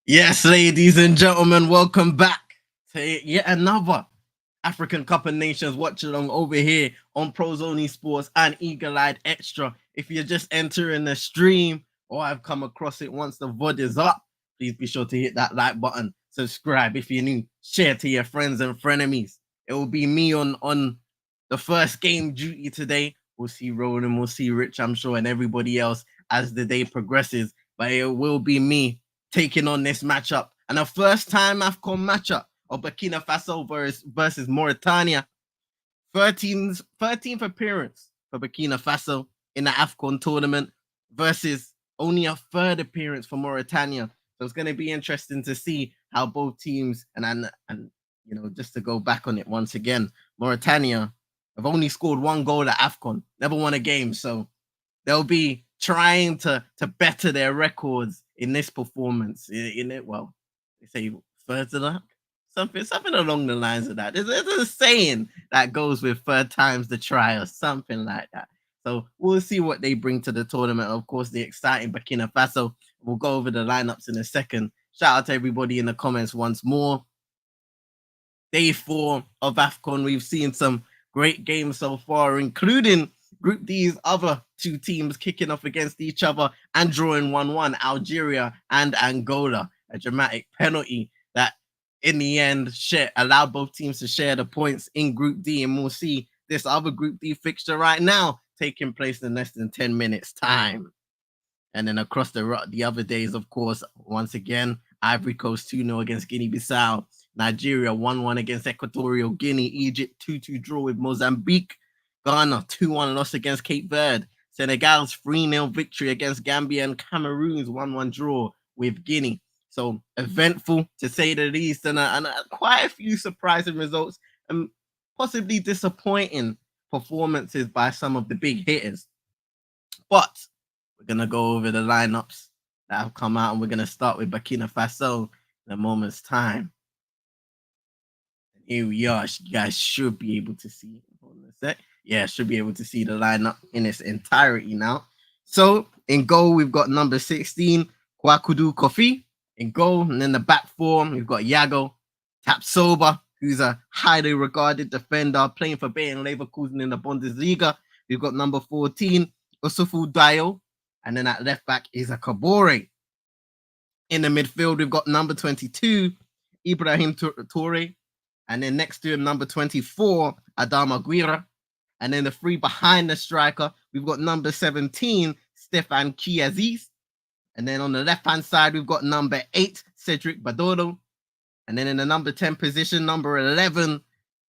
Yes, ladies and gentlemen, welcome back to yet another African Cup of Nations watch along over here on Pros Only Sports and Eagle Eyed Extra. If you're just entering the stream or I've come across it once the VOD is up, please be sure to hit that like button, subscribe if you're new, share to your friends and frenemies. It will be me on the first game duty today. We'll see Roland, we'll see Rich, I'm sure, and everybody else as the day progresses. But it will be me taking on this matchup. And a first time Afcon matchup of Burkina Faso versus Mauritania. 13th appearance for Burkina Faso in the Afcon tournament versus only a third appearance for Mauritania. So it's going to be interesting to see how both teams and just to go back on it once again, Mauritania have only scored one goal at Afcon, never won a game. So they'll be trying to better their records in this performance. In it, well, they say third luck, something along the lines of that. There's a saying that goes with third time's the try or something like that. So we'll see what they bring to the tournament. Of course, the exciting Burkina Faso. We'll go over the lineups in a second. Shout out to everybody in the comments once more. Day 4 of AFCON, we've seen some great games so far, including Group D's other two teams kicking off against each other and drawing 1-1, Algeria and Angola. A dramatic penalty that, in the end, allowed both teams to share the points in Group D. And we'll see this other Group D fixture right now taking place in less than 10 minutes' time. And then across the other days, of course, once again, Ivory Coast 2-0 against Guinea-Bissau. Nigeria 1-1 against Equatorial Guinea. Egypt 2-2 draw with Mozambique. Ghana 2-1 loss against Cape Verde. Senegal's 3-0 victory against Gambia, and Cameroon's 1-1 draw with Guinea. So eventful, to say the least, and quite a few surprising results and possibly disappointing performances by some of the big hitters. But we're going to go over the lineups that have come out, and we're going to start with Burkina Faso in a moment's time. And here we are. You guys should be able to see. Hold on a sec. Yeah, should be able to see the lineup in its entirety now. So in goal, we've got number 16, Kwakudu Kofi in goal. And then the back four, we've got Yago Tapsoba, who's a highly regarded defender playing for Bayer Leverkusen in the Bundesliga. We've got number 14, Usufu Dayo. And then at left back is a Kabore. In the midfield, we've got number 22, Ibrahim Toure. And then next to him, number 24, Adama Guira. And then the three behind the striker, we've got number 17, Stefan Kiaziz. And then on the left-hand side, we've got number 8, Cedric Badolo. And then in the number 10 position, number 11,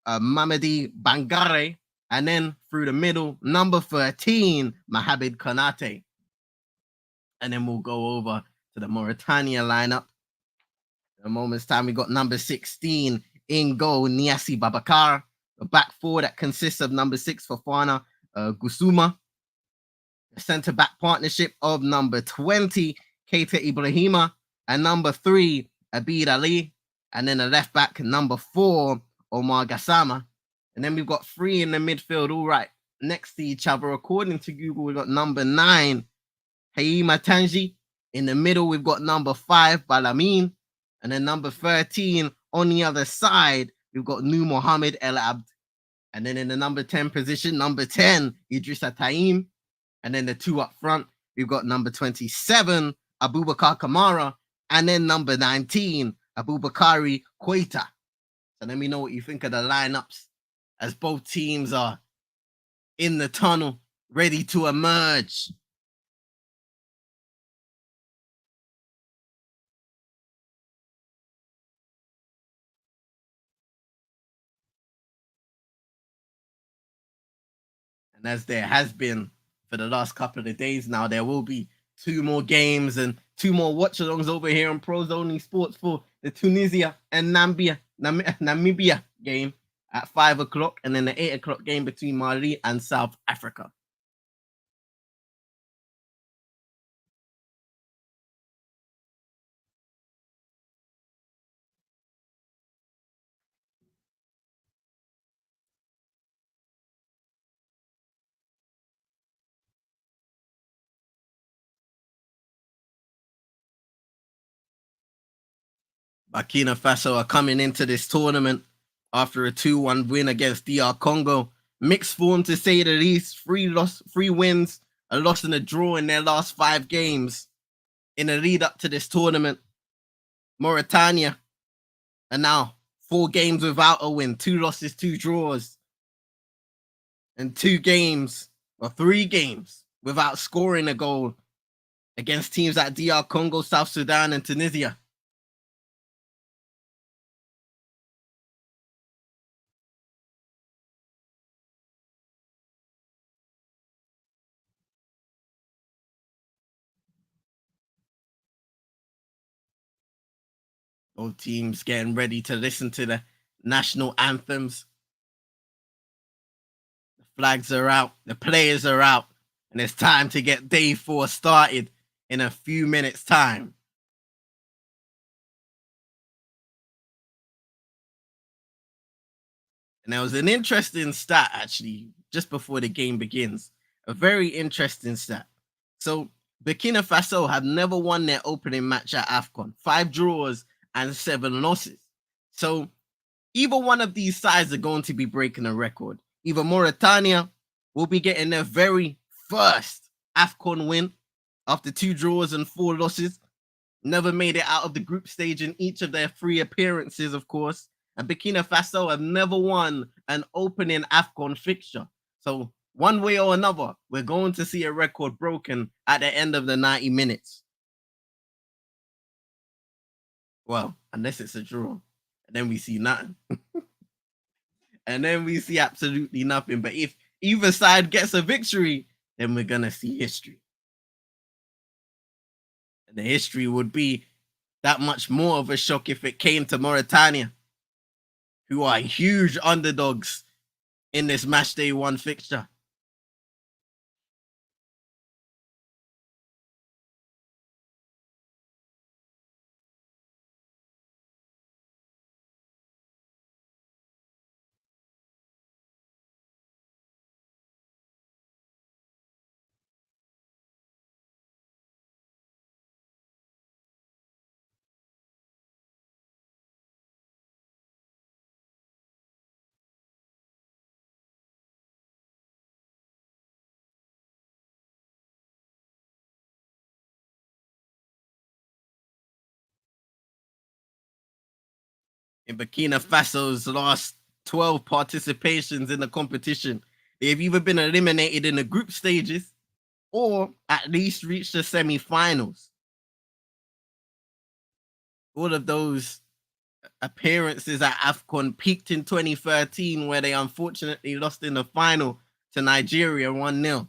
Mamadi Bangare. And then through the middle, number 13, Mahabid Konate. And then we'll go over to the Mauritania lineup. In a moment's time, we got number 16 in goal, Niassi Babakar. A back four that consists of number 6, Fofana Gusuma. A centre-back partnership of number 20, Keita Ibrahima. And number 3, Abid Ali. And then a left-back, number 4, Omar Gassama. And then we've got 3 in the midfield, all right, next to each other. According to Google, we've got number 9, Haima Tanji. In the middle, we've got number 5, Balamin. And then number 13, on the other side, we've got Nu Mohammed El Abd. And then in the number 10 position, number 10, Idrissa Taim. And then the two up front, we've got number 27, Abubakar Kamara. And then number 19, Abubakari Koita. So let me know what you think of the lineups as both teams are in the tunnel, ready to emerge. And as there has been for the last couple of days now, there will be 2 more games and 2 more watch-alongs over here on Pros Only Sports for the Tunisia and Namibia game at 5 o'clock, and then the 8 o'clock game between Mali and South Africa. Burkina Faso are coming into this tournament after a 2-1 win against DR Congo. Mixed form to say the least. Three wins, a loss and a draw in their last 5 games. In the lead up to this tournament, Mauritania are now 4 games without a win, 2 losses, 2 draws, and 2 games or 3 games without scoring a goal against teams like DR Congo, South Sudan, and Tunisia. Both teams getting ready to listen to the national anthems. The flags are out, the players are out, and it's time to get day 4 started in a few minutes' time. And there was an interesting stat actually just before the game begins. A very interesting stat. So Burkina Faso have never won their opening match at Afcon. 5 draws and 7 losses. So either one of these sides are going to be breaking a record. Either Mauritania will be getting their very first Afcon win after 2 draws and 4 losses. Never made it out of the group stage in each of their 3 appearances, of course. And Burkina Faso have never won an opening Afcon fixture. So one way or another, we're going to see a record broken at the end of the 90 minutes. Well, unless it's a draw. And then we see nothing. And then we see absolutely nothing. But if either side gets a victory, then we're going to see history. And the history would be that much more of a shock if it came to Mauritania, who are huge underdogs in this match day 1 fixture. In Burkina Faso's last 12 participations in the competition, they've either been eliminated in the group stages or at least reached the semi-finals. All of those appearances at Afcon peaked in 2013, where they unfortunately lost in the final to Nigeria 1-0.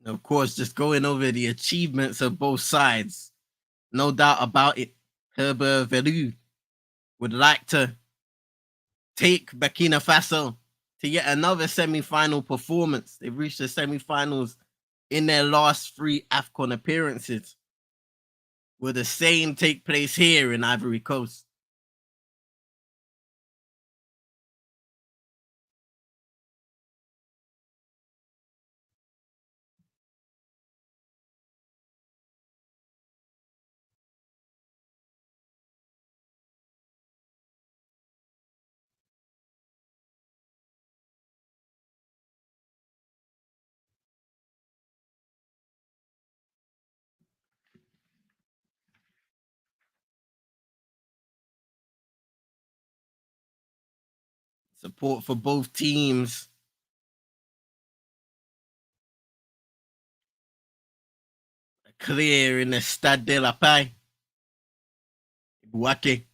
Of course, just going over the achievements of both sides. No doubt about it. Herbert Velu would like to take Burkina Faso to yet another semi-final performance. They've reached the semi-finals in their last 3 AFCON appearances. Will the same take place here in Ivory Coast? Support for both teams clear in the Stade de la Paix. Buake.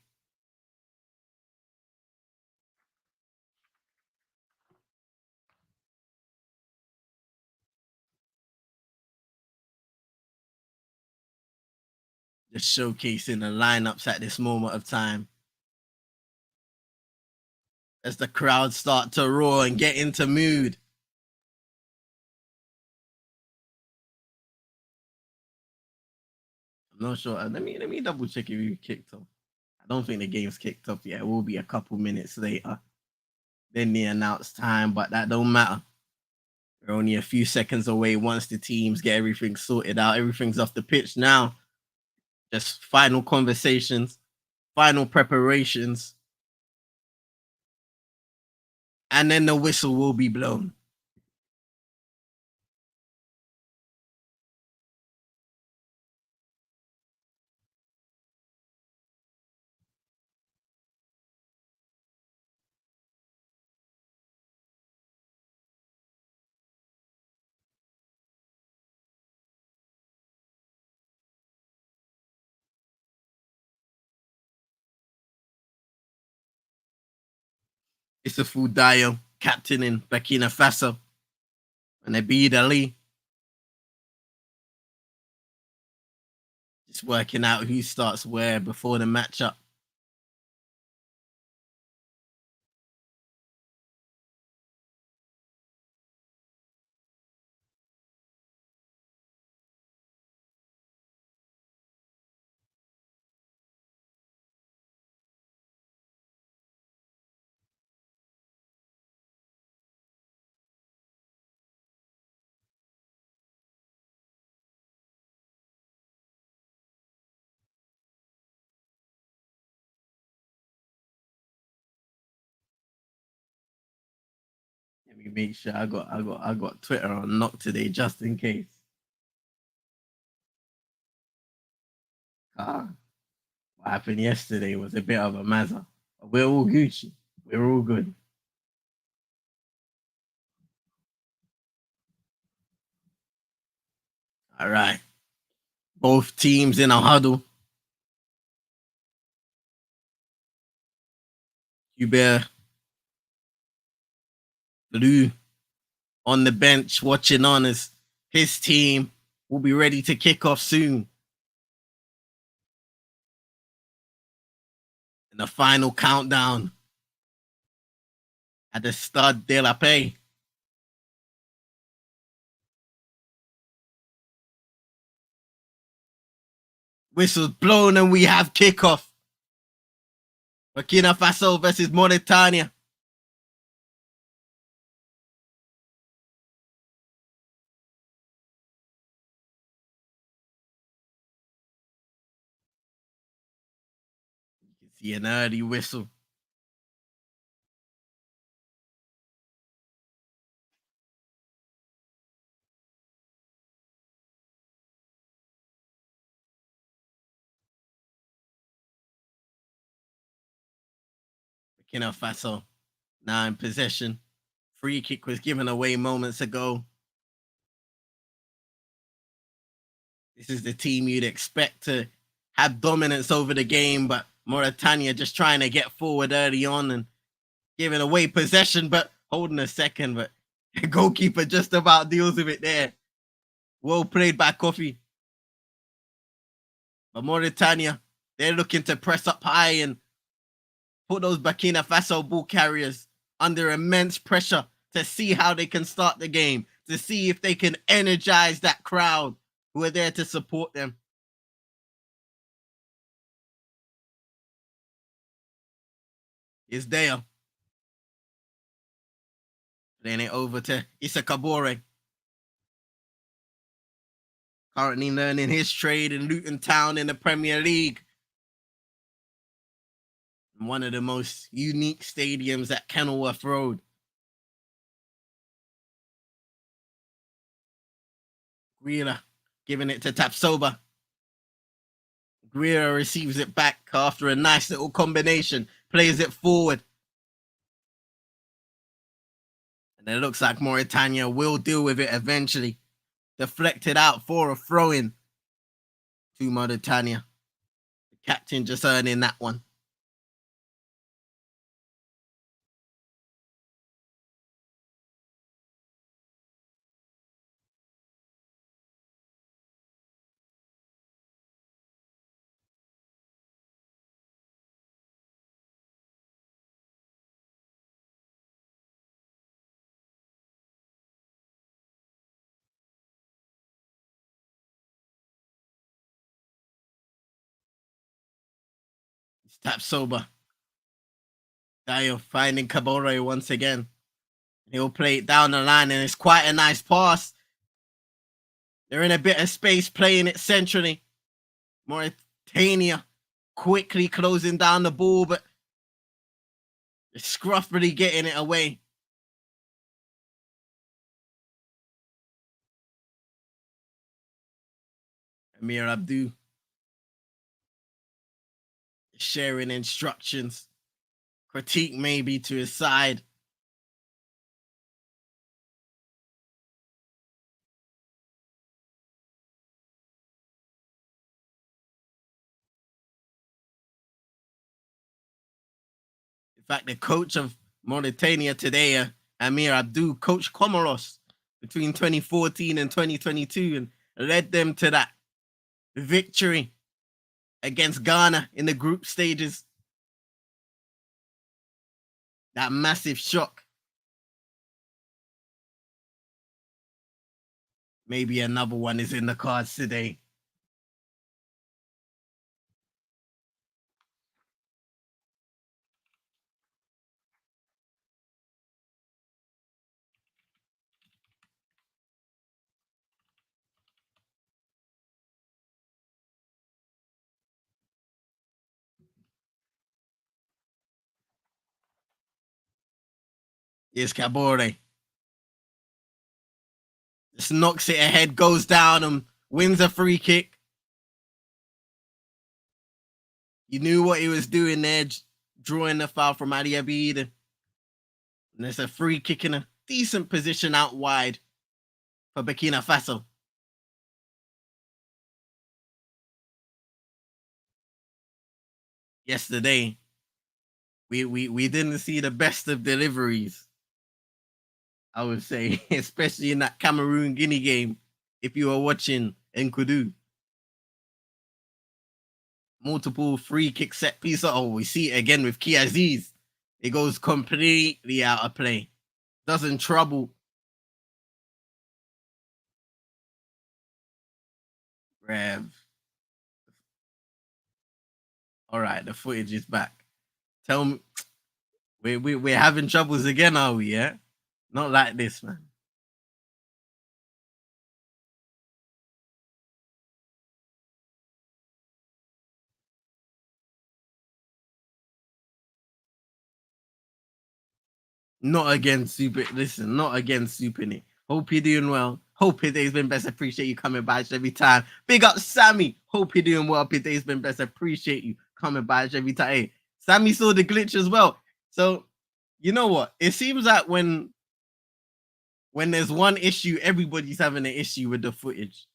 Just showcasing the lineups at this moment of time. As the crowd start to roar and get into mood. I'm not sure. Let me double check if we kicked off. I don't think the game's kicked off yet. It will be a couple minutes later than the announced time, but that don't matter. We're only a few seconds away once the teams get everything sorted out. Everything's off the pitch now. Just final conversations, final preparations, and then the whistle will be blown. It's a Fudayo, captain in Burkina Faso, and Abid Ali. Just working out who starts where before the matchup. Let me make sure I got Twitter on knock today just in case. What happened yesterday was a bit of a mazza. We're all Gucci. We're all good. All right. Both teams in a huddle. Hubert Blue on the bench watching on as his team will be ready to kick off soon. And the final countdown at the Stade de la Paix. Whistles blown and we have kickoff. Burkina Faso versus Mauritania. You can see an early whistle. Burkina Faso now in possession. Free kick was given away moments ago. This is the team you'd expect to have dominance over the game, but Mauritania just trying to get forward early on and giving away possession, but holding a second. But the goalkeeper just about deals with it there. Well played by Kofi. But Mauritania, they're looking to press up high and put those Burkina Faso ball carriers under immense pressure to see how they can start the game, to see if they can energize that crowd who are there to support them. It's there. Playing it over to Issa Kabore. Currently learning his trade in Luton Town in the Premier League. One of the most unique stadiums at Kenilworth Road. Greer giving it to Tapsoba. Greer receives it back after a nice little combination, plays it forward. And it looks like Mauritania will deal with it eventually. Deflected out for a throw-in. to Mauritania. The captain just earning that one. He's tapped sober. Dio finding Kabore once again. He'll play it down the line, and it's quite a nice pass. They're in a bit of space, playing it centrally. Mauritania quickly closing down the ball, but scruffily getting it away. Amir Abdu sharing instructions. Critique maybe to his side. In fact, the coach of Mauritania today, Amir Abdu, coached Comoros between 2014 and 2022 and led them to that victory against Ghana in the group stages. That massive shock. Maybe another one is in the cards today. Here's Kabore. Just knocks it ahead, goes down and wins a free kick. You knew what he was doing there, drawing the foul from Ali Abid. And there's a free kick in a decent position out wide for Burkina Faso. Yesterday, we didn't see the best of deliveries, I would say, especially in that Cameroon-Guinea game, if you were watching Nkudu. Multiple free kick set piece. Oh, we see it again with Kiaziz. It goes completely out of play. Doesn't trouble. Rev. All right, the footage is back. Tell me, we're having troubles again, are we? Yeah, not like this, man. Not again, Super. Listen, not again, Super Nick. Hope you're doing well. Hope your day's been best. Appreciate you coming by every time. Big up, Sammy. Hope you're doing well. Hope your day's been best. Appreciate you coming by every time. Hey, Sammy saw the glitch as well. So, you know what? It seems like when there's one issue, everybody's having an issue with the footage.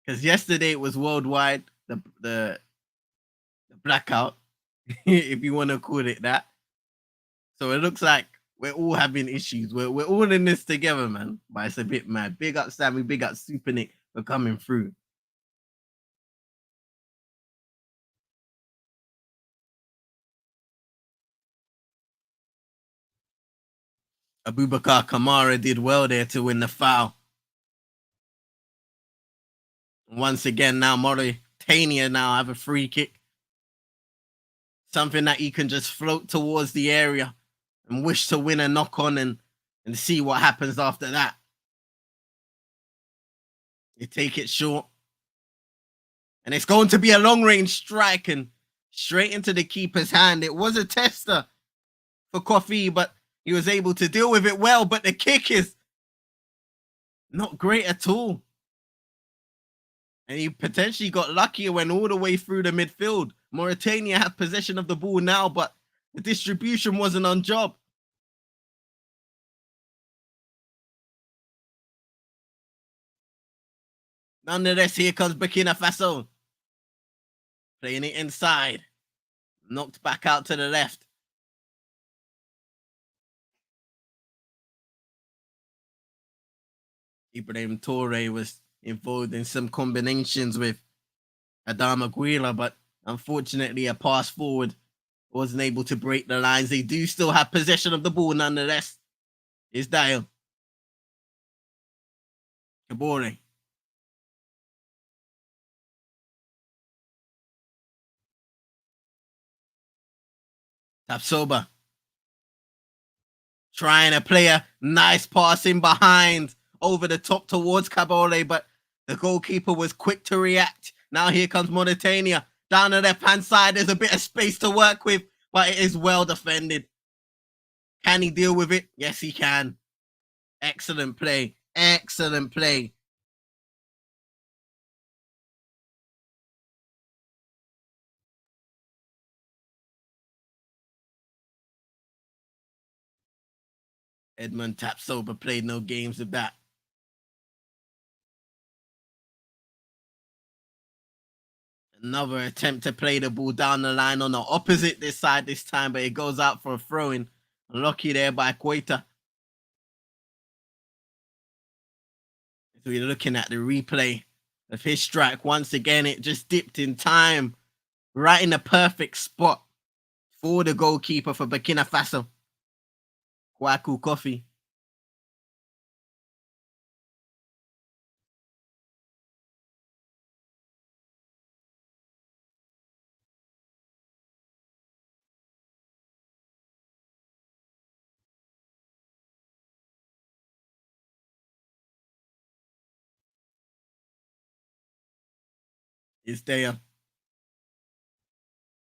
Because yesterday it was worldwide, the blackout, if you want to call it that. So it looks like we're all having issues. We're all in this together, man. But it's a bit mad. Big up Sammy, big up Super Nick for coming through. Abubakar Kamara did well there to win the foul. Once again, now Mauritania now have a free kick. Something that he can just float towards the area and wish to win a knock on and see what happens after that. You take it short. And it's going to be a long range strike and straight into the keeper's hand. It was a tester for Coffee, but he was able to deal with it well. But the kick is not great at all. And he potentially got lucky and went all the way through the midfield. Mauritania have possession of the ball now, but the distribution wasn't on job. Nonetheless, here comes Burkina Faso. Playing it inside. Knocked back out to the left. Ibrahim Toure was involved in some combinations with Adama Guila, but unfortunately a pass forward wasn't able to break the lines. They do still have possession of the ball nonetheless. It's Dial. Kabore. Tapsoba. Trying to play a nice pass in behind over the top towards Kabore, but the goalkeeper was quick to react. Now here comes Mauritania. Down the left-hand side, there's a bit of space to work with, but it is well defended. Can he deal with it? Yes, he can. Excellent play. Excellent play. Edmund Tapsoba played no games with that. Another attempt to play the ball down the line on the opposite this side this time, but it goes out for a throw-in. Lucky there by Queta. So we're looking at the replay of his strike. Once again, it just dipped in time, right in the perfect spot for the goalkeeper for Burkina Faso, Kwaku Kofi. Is there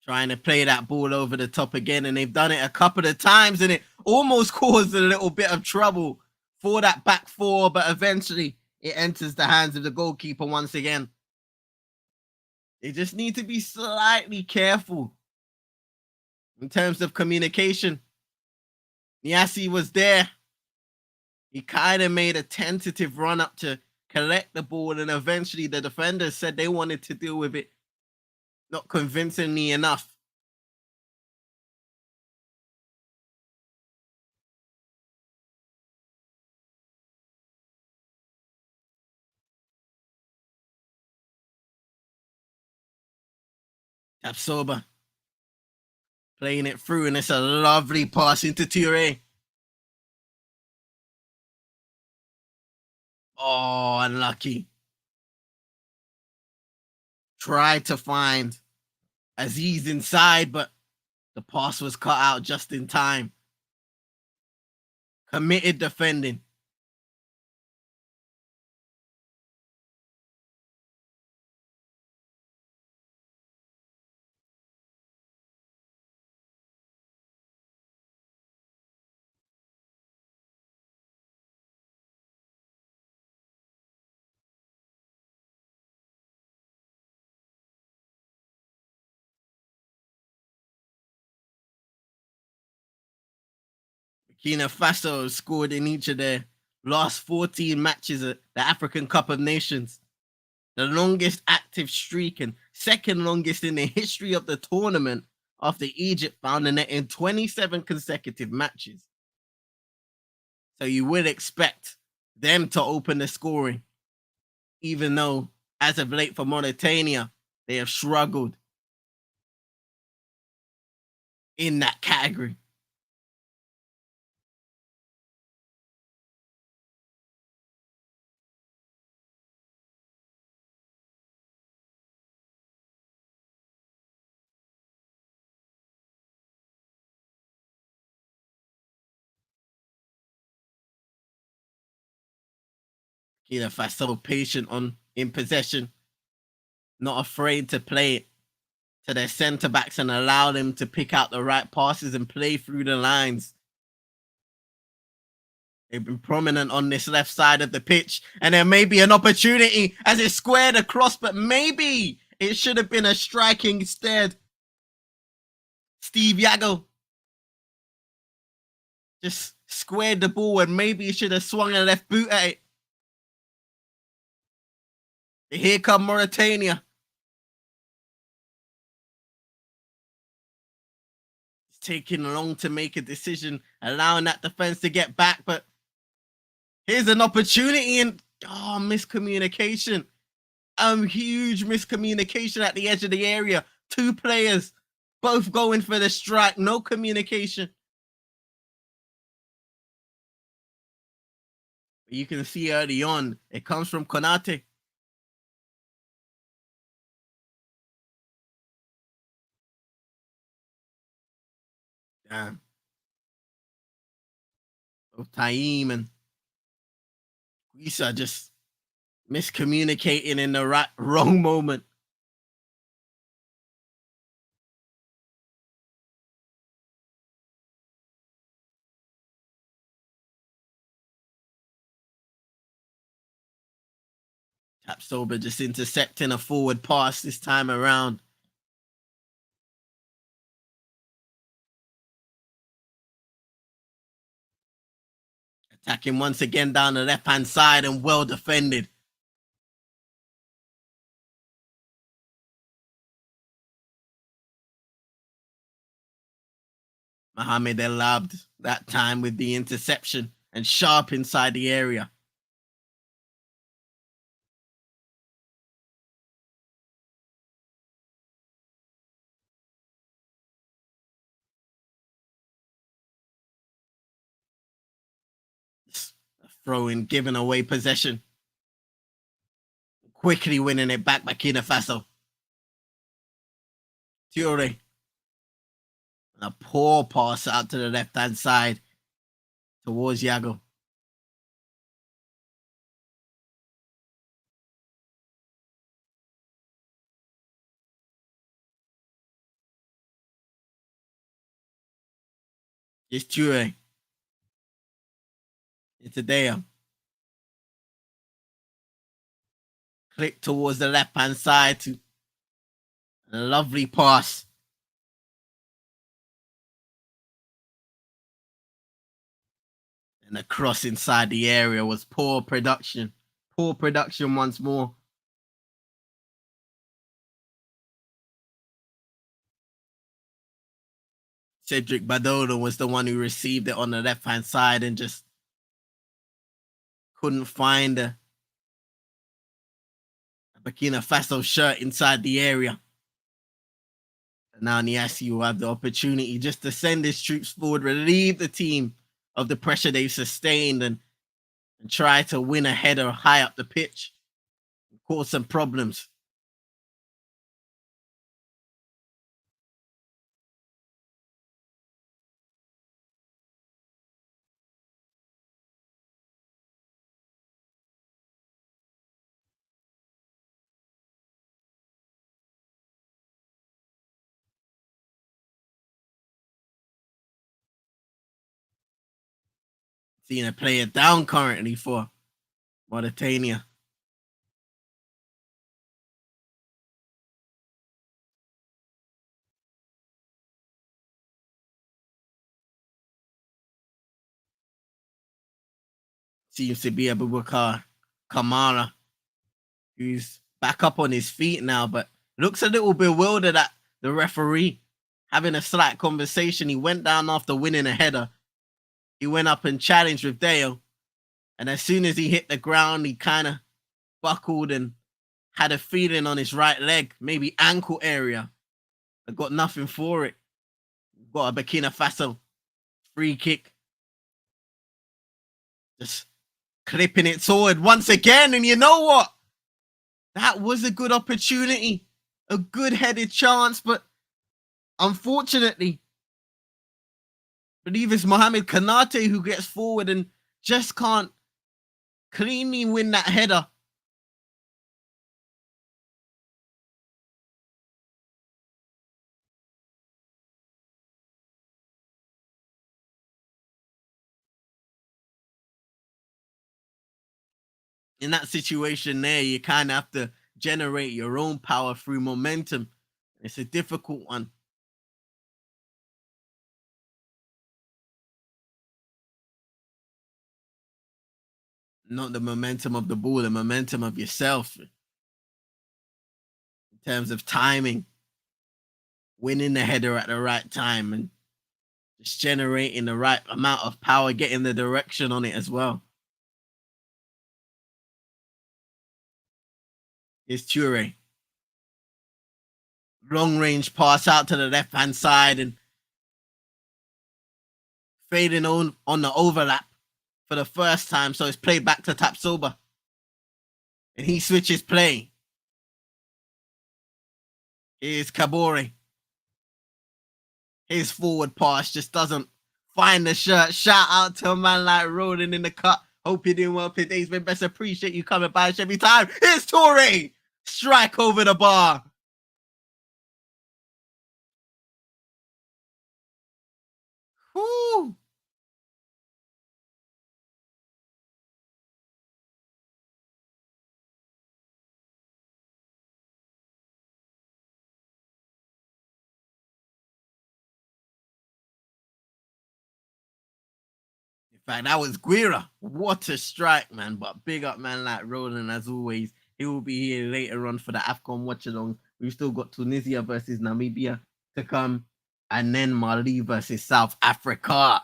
trying to play that ball over the top again, and they've done it a couple of times, and it almost caused a little bit of trouble for that back four, but eventually it enters the hands of the goalkeeper once again. They just need to be slightly careful in terms of communication. Niassi was there. He kind of made a tentative run up to collect the ball, and eventually the defenders said they wanted to deal with it, not convincingly enough. Tapsoba playing it through, and it's a lovely pass into Toure. Oh, unlucky. Tried to find Aziz inside, but the pass was cut out just in time. Committed defending. Burkina Faso scored in each of their last 14 matches at the African Cup of Nations. The longest active streak and second longest in the history of the tournament after Egypt found the net in 27 consecutive matches. So you would expect them to open the scoring, even though, as of late for Mauritania, they have struggled in that category. Burkina Faso patient in possession, not afraid to play it to their centre backs and allow them to pick out the right passes and play through the lines. They've been prominent on this left side of the pitch, and there may be an opportunity as it's squared across, but maybe it should have been a striking instead. Steve Yago just squared the ball, and maybe he should have swung a left boot at it. Here come Mauritania. taking long to make a decision, allowing that defense to get back. But here's an opportunity and miscommunication. Huge miscommunication at the edge of the area. Two players both going for the strike. No communication. You can see early on, it comes from Konate. Damn. Both Taim and Guisa just miscommunicating in the wrong moment. Tapsoba just intercepting a forward pass this time around. Attacking once again down the left-hand side and well defended. Mohamed El Abd that time with the interception and sharp inside the area. Throwing, giving away possession. Quickly winning it back, Burkina Faso. Toure. A poor pass out to the left-hand side towards Yago. It's Toure. It's Adeo. Click towards the left-hand side to a lovely pass. And the cross inside the area was poor production. Poor production once more. Cedric Badodo was the one who received it on the left-hand side and just couldn't find a Burkina Faso shirt inside the area. And now Niassi will have the opportunity just to send his troops forward, relieve the team of the pressure they've sustained and try to win a header high up the pitch and cause some problems. Seeing a player down currently for Mauritania. Seems to be Abubakar Kamara, who's back up on his feet now, but looks a little bewildered at the referee. Having a slight conversation, he went down after winning a header. He went up and challenged with Dale, and as soon as he hit the ground, he kind of buckled and had a feeling on his right leg, maybe ankle area. But got nothing for it. Got a Burkina Faso free kick. Just clipping it forward once again, and you know what? That was a good opportunity, a good headed chance, but unfortunately, I believe it's Mohamed Konate who gets forward and just can't cleanly win that header. In that situation there, you kind of have to generate your own power through momentum. It's a difficult one. Not the momentum of the ball, the momentum of yourself in terms of timing, winning the header at the right time, and Just generating the right amount of power, getting the direction on it as well. Here's Toure. Long range pass out to the left hand side and fading on the overlap for the first time. So it's played back to Tapsoba. And he switches play. Here's Kabore. His forward pass just doesn't find the shirt. Shout out to a man like Roland in the cut. Hope you're doing well today. Been best. Appreciate you coming by every time. Here's Toure. Strike over the bar. Whoo. In fact, that was Guira. What a strike, man. But big up, man, like Roland as always. He will be here later on for the Afcon Watchalong. We've still got Tunisia versus Namibia to come. And then Mali versus South Africa.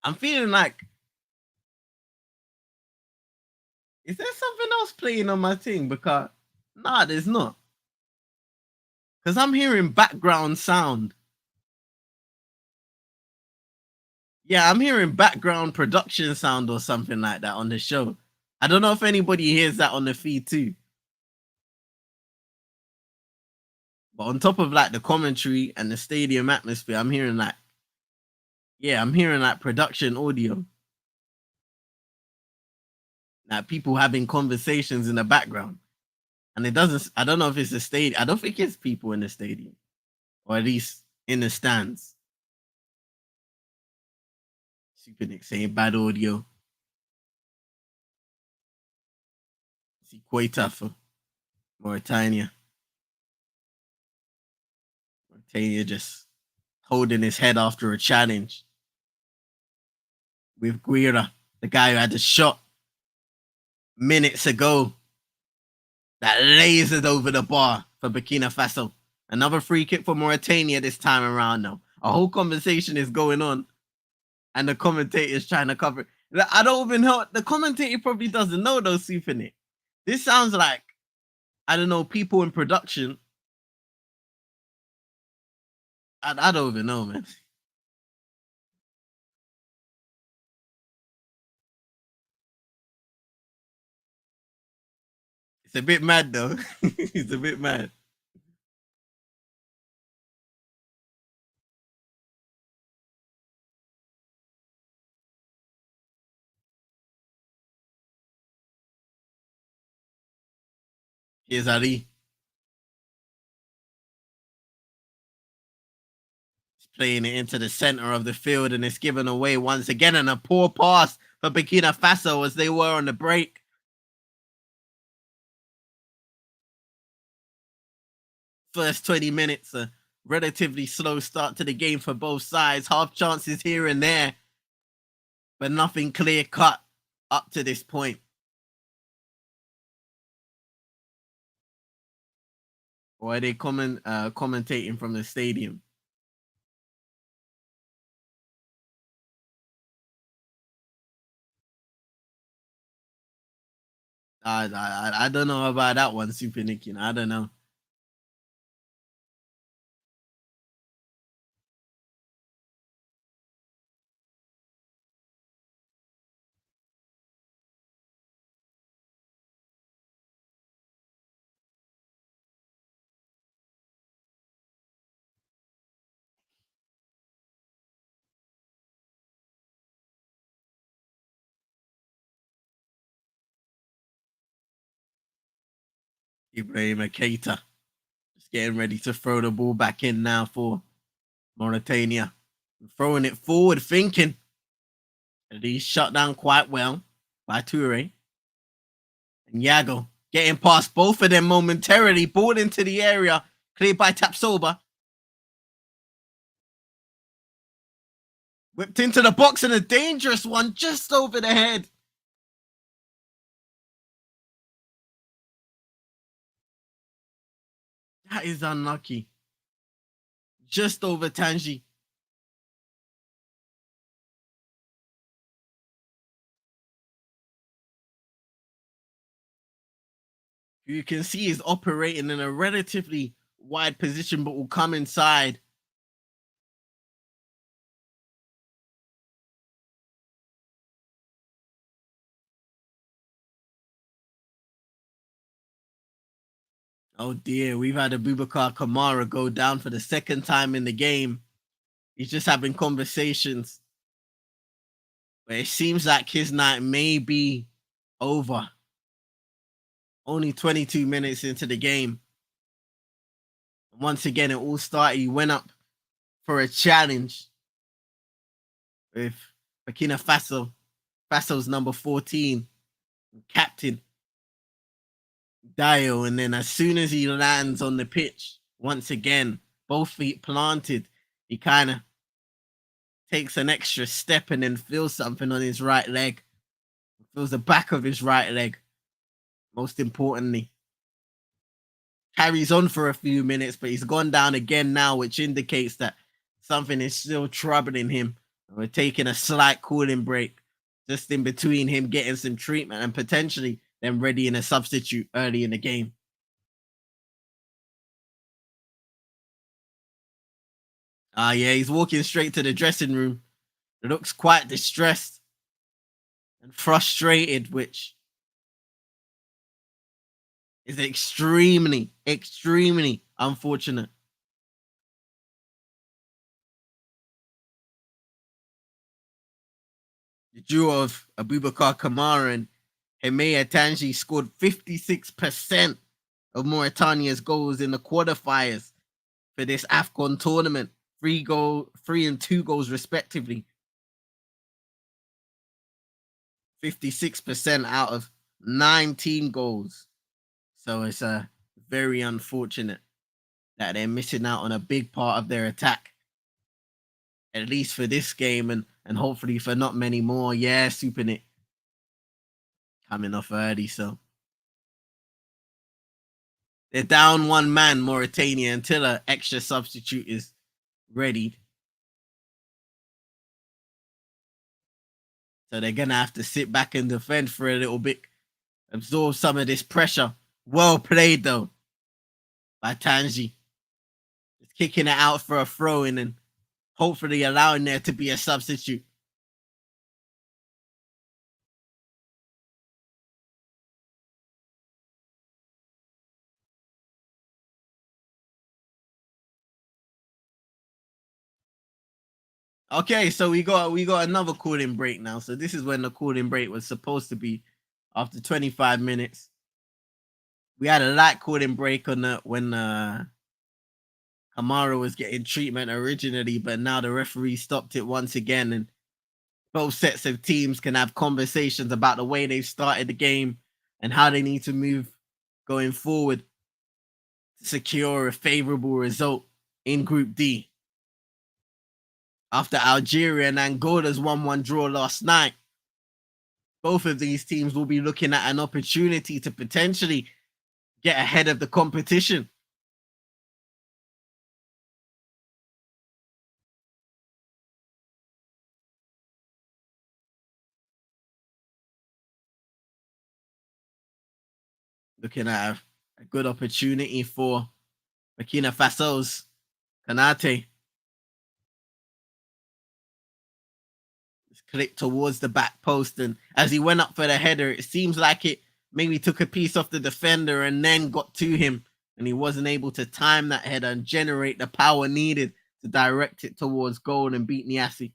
I'm feeling like, is there something else playing on my thing? Because, nah, there's not. Because I'm hearing background sound. Yeah, I'm hearing background production sound or something like that on the show. I don't know if anybody hears that on the feed too. But on top of like the commentary and the stadium atmosphere, I'm hearing like, yeah, I'm hearing like production audio. Like people having conversations in the background. And it doesn't, I don't know if it's a stadium. I don't think it's people in the stadium. Or at least in the stands. Super Nick saying bad audio. See Quetta for Mauritania. Mauritania just holding his head after a challenge. With Guira, the guy who had the shot minutes ago that lasered over the bar for Burkina Faso. Another free kick for Mauritania this time around now. A whole conversation is going on and the commentator is trying to cover it. I don't even know. The commentator probably doesn't know those Sufini. This sounds like, I don't know, people in production. I don't even know, man. It's a bit mad though. It's a bit mad. Here's Ali. He's playing it into the center of the field and it's given away once again. And a poor pass for Burkina Faso as they were on the break. First 20 minutes, a relatively slow start to the game for both sides. Half chances here and there, but nothing clear cut up to this point. Or are they commentating from the stadium? I don't know about that one, Super Nick. I don't know. Ibrahim Keita just getting ready to throw the ball back in now for Mauritania. Throwing it forward, thinking. And he's shut down quite well by Toure. And Yago getting past both of them momentarily. Ball into the area. Cleared by Tapsoba. Whipped into the box and a dangerous one just over the head. That is unlucky. Just over Tanji. You can see he's operating in a relatively wide position, but will come inside. Oh dear, we've had Abubakar Kamara go down for the second time in the game. He's just having conversations, but it seems like his night may be over. Only 22 minutes into the game. Once again, it all started. He went up for a challenge with Burkina Faso's number 14, captain Dio. And then as soon as he lands on the pitch, once again, both feet planted, he kind of takes an extra step and then feels something on his right leg. Feels the back of his right leg, most importantly. Carries on for a few minutes, but he's gone down again now, which indicates that something is still troubling him. We're taking a slight cooling break just in between him getting some treatment and potentially then readying a substitute early in the game. Yeah, he's walking straight to the dressing room. Looks quite distressed and frustrated, which is extremely, extremely unfortunate. The duo of Abubakar Kamara and Hemea Tanji scored 56% of Mauritania's goals in the quarterfinals for this Afcon tournament. 3 and 2 goals respectively. 56% out of 19 goals. So it's very unfortunate that they're missing out on a big part of their attack. At least for this game and hopefully for not many more. Yeah, Supernit coming off early, so they're down one man, Mauritania, until an extra substitute is readied. So they're gonna have to sit back and defend for a little bit, absorb some of this pressure. Well played though by Tanji. Just kicking it out for a throw in and hopefully allowing there to be a substitute. Okay, so we got another cooling break now. So this is when the cooling break was supposed to be after 25 minutes. We had a light cooling break on the when Kamara was getting treatment originally, but now the referee stopped it once again, and both sets of teams can have conversations about the way they've started the game and how they need to move going forward to secure a favorable result in Group D. After Algeria and Angola's 1-1 draw last night, both of these teams will be looking at an opportunity to potentially get ahead of the competition. Looking at a good opportunity for Burkina Faso's Kanate. Clipped towards the back post, and as he went up for the header, it seems like it maybe took a piece off the defender and then got to him, and he wasn't able to time that header and generate the power needed to direct it towards goal and beat Niassi.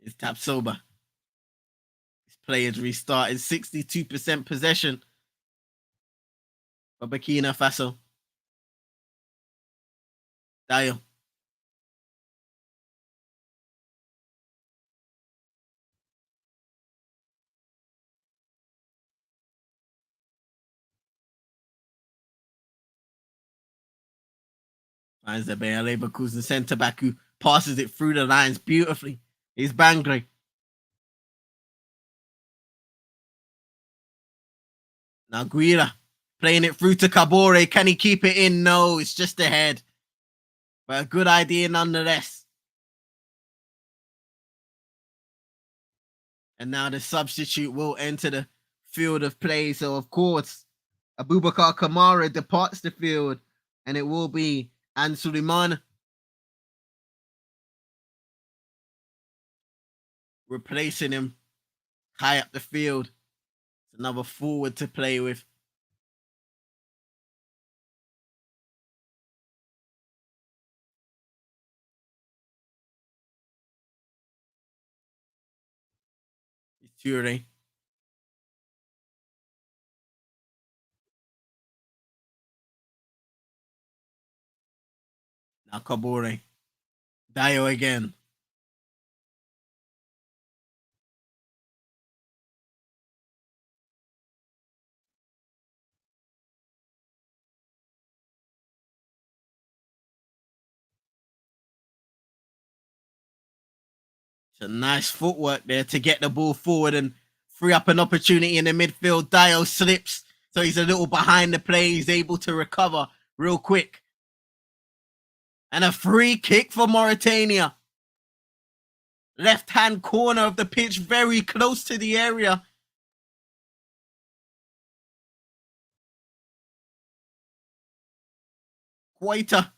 It's Tapsoba. His players restarted 62% possession for Burkina Faso. Dio. Finds the Bayer Leverkusen centre back who passes it through the lines beautifully. It's Bangre. Now Guira playing it through to Kabore. Can he keep it in? No, it's just ahead. But a good idea nonetheless. And now the substitute will enter the field of play. So, of course, Abubakar Kamara departs the field. And it will be An Suleiman replacing him high up the field. It's another forward to play with. It's Ture. Now Kabore. Dio again. It's a nice footwork there to get the ball forward and free up an opportunity in the midfield. Dio slips, so he's a little behind the play. He's able to recover real quick. And a free kick for Mauritania. Left-hand corner of the pitch, very close to the area. Quaita,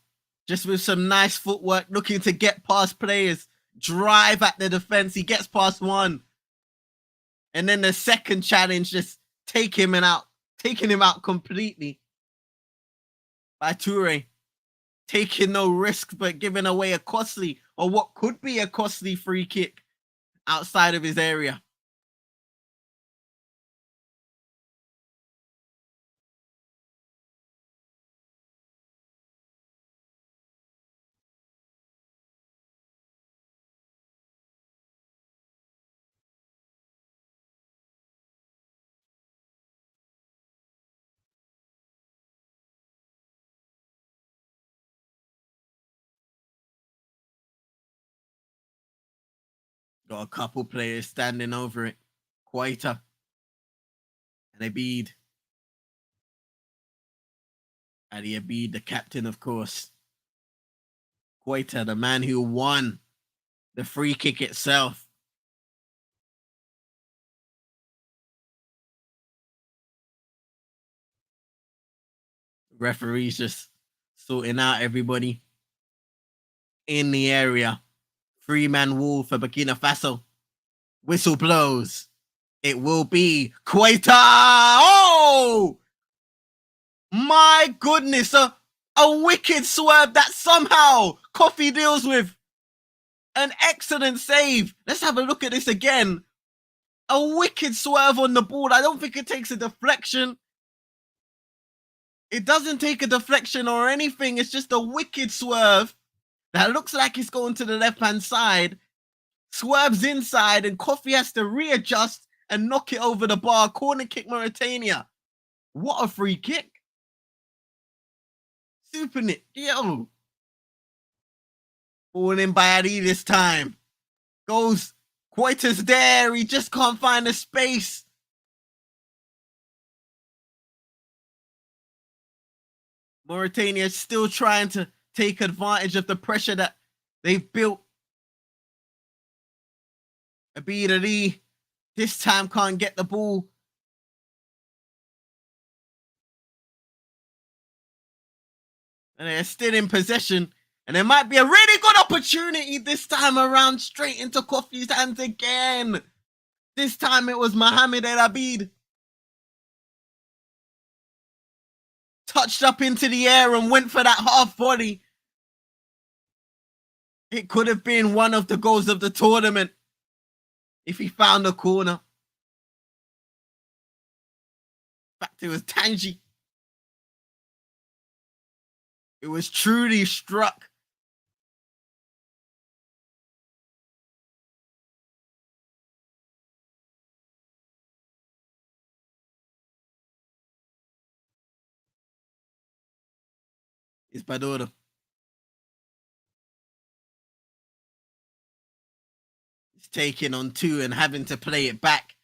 just with some nice footwork, looking to get past players. Drive at the defense. He gets past one. And then the second challenge, just taking him out completely by Ture. Taking no risk, but giving away a costly, or what could be a costly free kick outside of his area. Got a couple players standing over it. Quaita and Abid. Ali Abid, the captain, of course. Quaita, the man who won the free kick itself. Referees just sorting out everybody in the area. 3-man wall for Burkina Faso. Whistle blows. It will be Quaita. Oh! My goodness. A wicked swerve that somehow Coffee deals with. An excellent save. Let's have a look at this again. A wicked swerve on the ball. I don't think it takes a deflection. It doesn't take a deflection or anything. It's just a wicked swerve that looks like it's going to the left-hand side. Swerves inside and Coffee has to readjust and knock it over the bar. Corner kick Mauritania. What a free kick. Super Nick. Yo. Falling in by Ali this time. Goes. Quaita's there. He just can't find the space. Mauritania is still trying to take advantage of the pressure that they've built. Abid Ali this time can't get the ball. And they're still in possession. And there might be a really good opportunity this time around, straight into Coffee's hands again. This time it was Mohamed El Abid. Touched up into the air and went for that half volley. It could have been one of the goals of the tournament if he found a corner. In fact, it was Tangi. It was truly struck. It's Badoro. He's taking on two and having to play it back.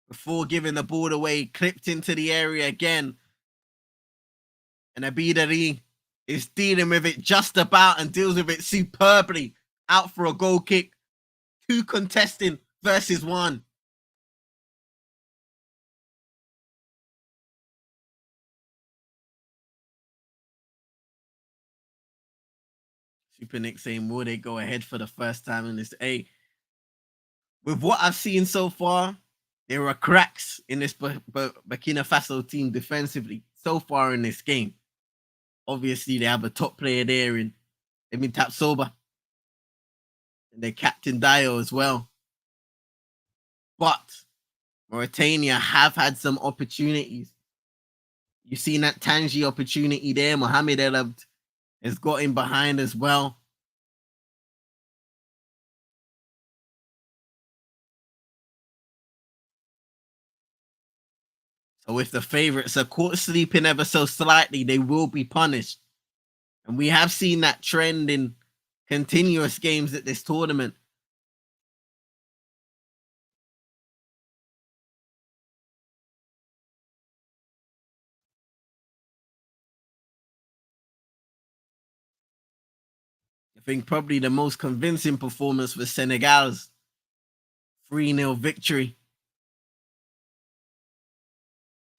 before giving the ball away, clipped into the area again. And Abidari is dealing with it just about and deals with it superbly. Out for a goal kick. 2 contesting versus 1. Super Nick saying, will they go ahead for the first time in this? A. With what I've seen so far, there are cracks in this Burkina Faso team defensively so far in this game. Obviously, they have a top player there in Emin Tapsoba and their captain Dio as well. But Mauritania have had some opportunities. You've seen that Tangi opportunity there. Mohamed El Abd has got in behind as well. So if the favorites are caught sleeping ever so slightly, they will be punished. And we have seen that trend in continuous games at this tournament. I think probably the most convincing performance was Senegal's 3-0 victory,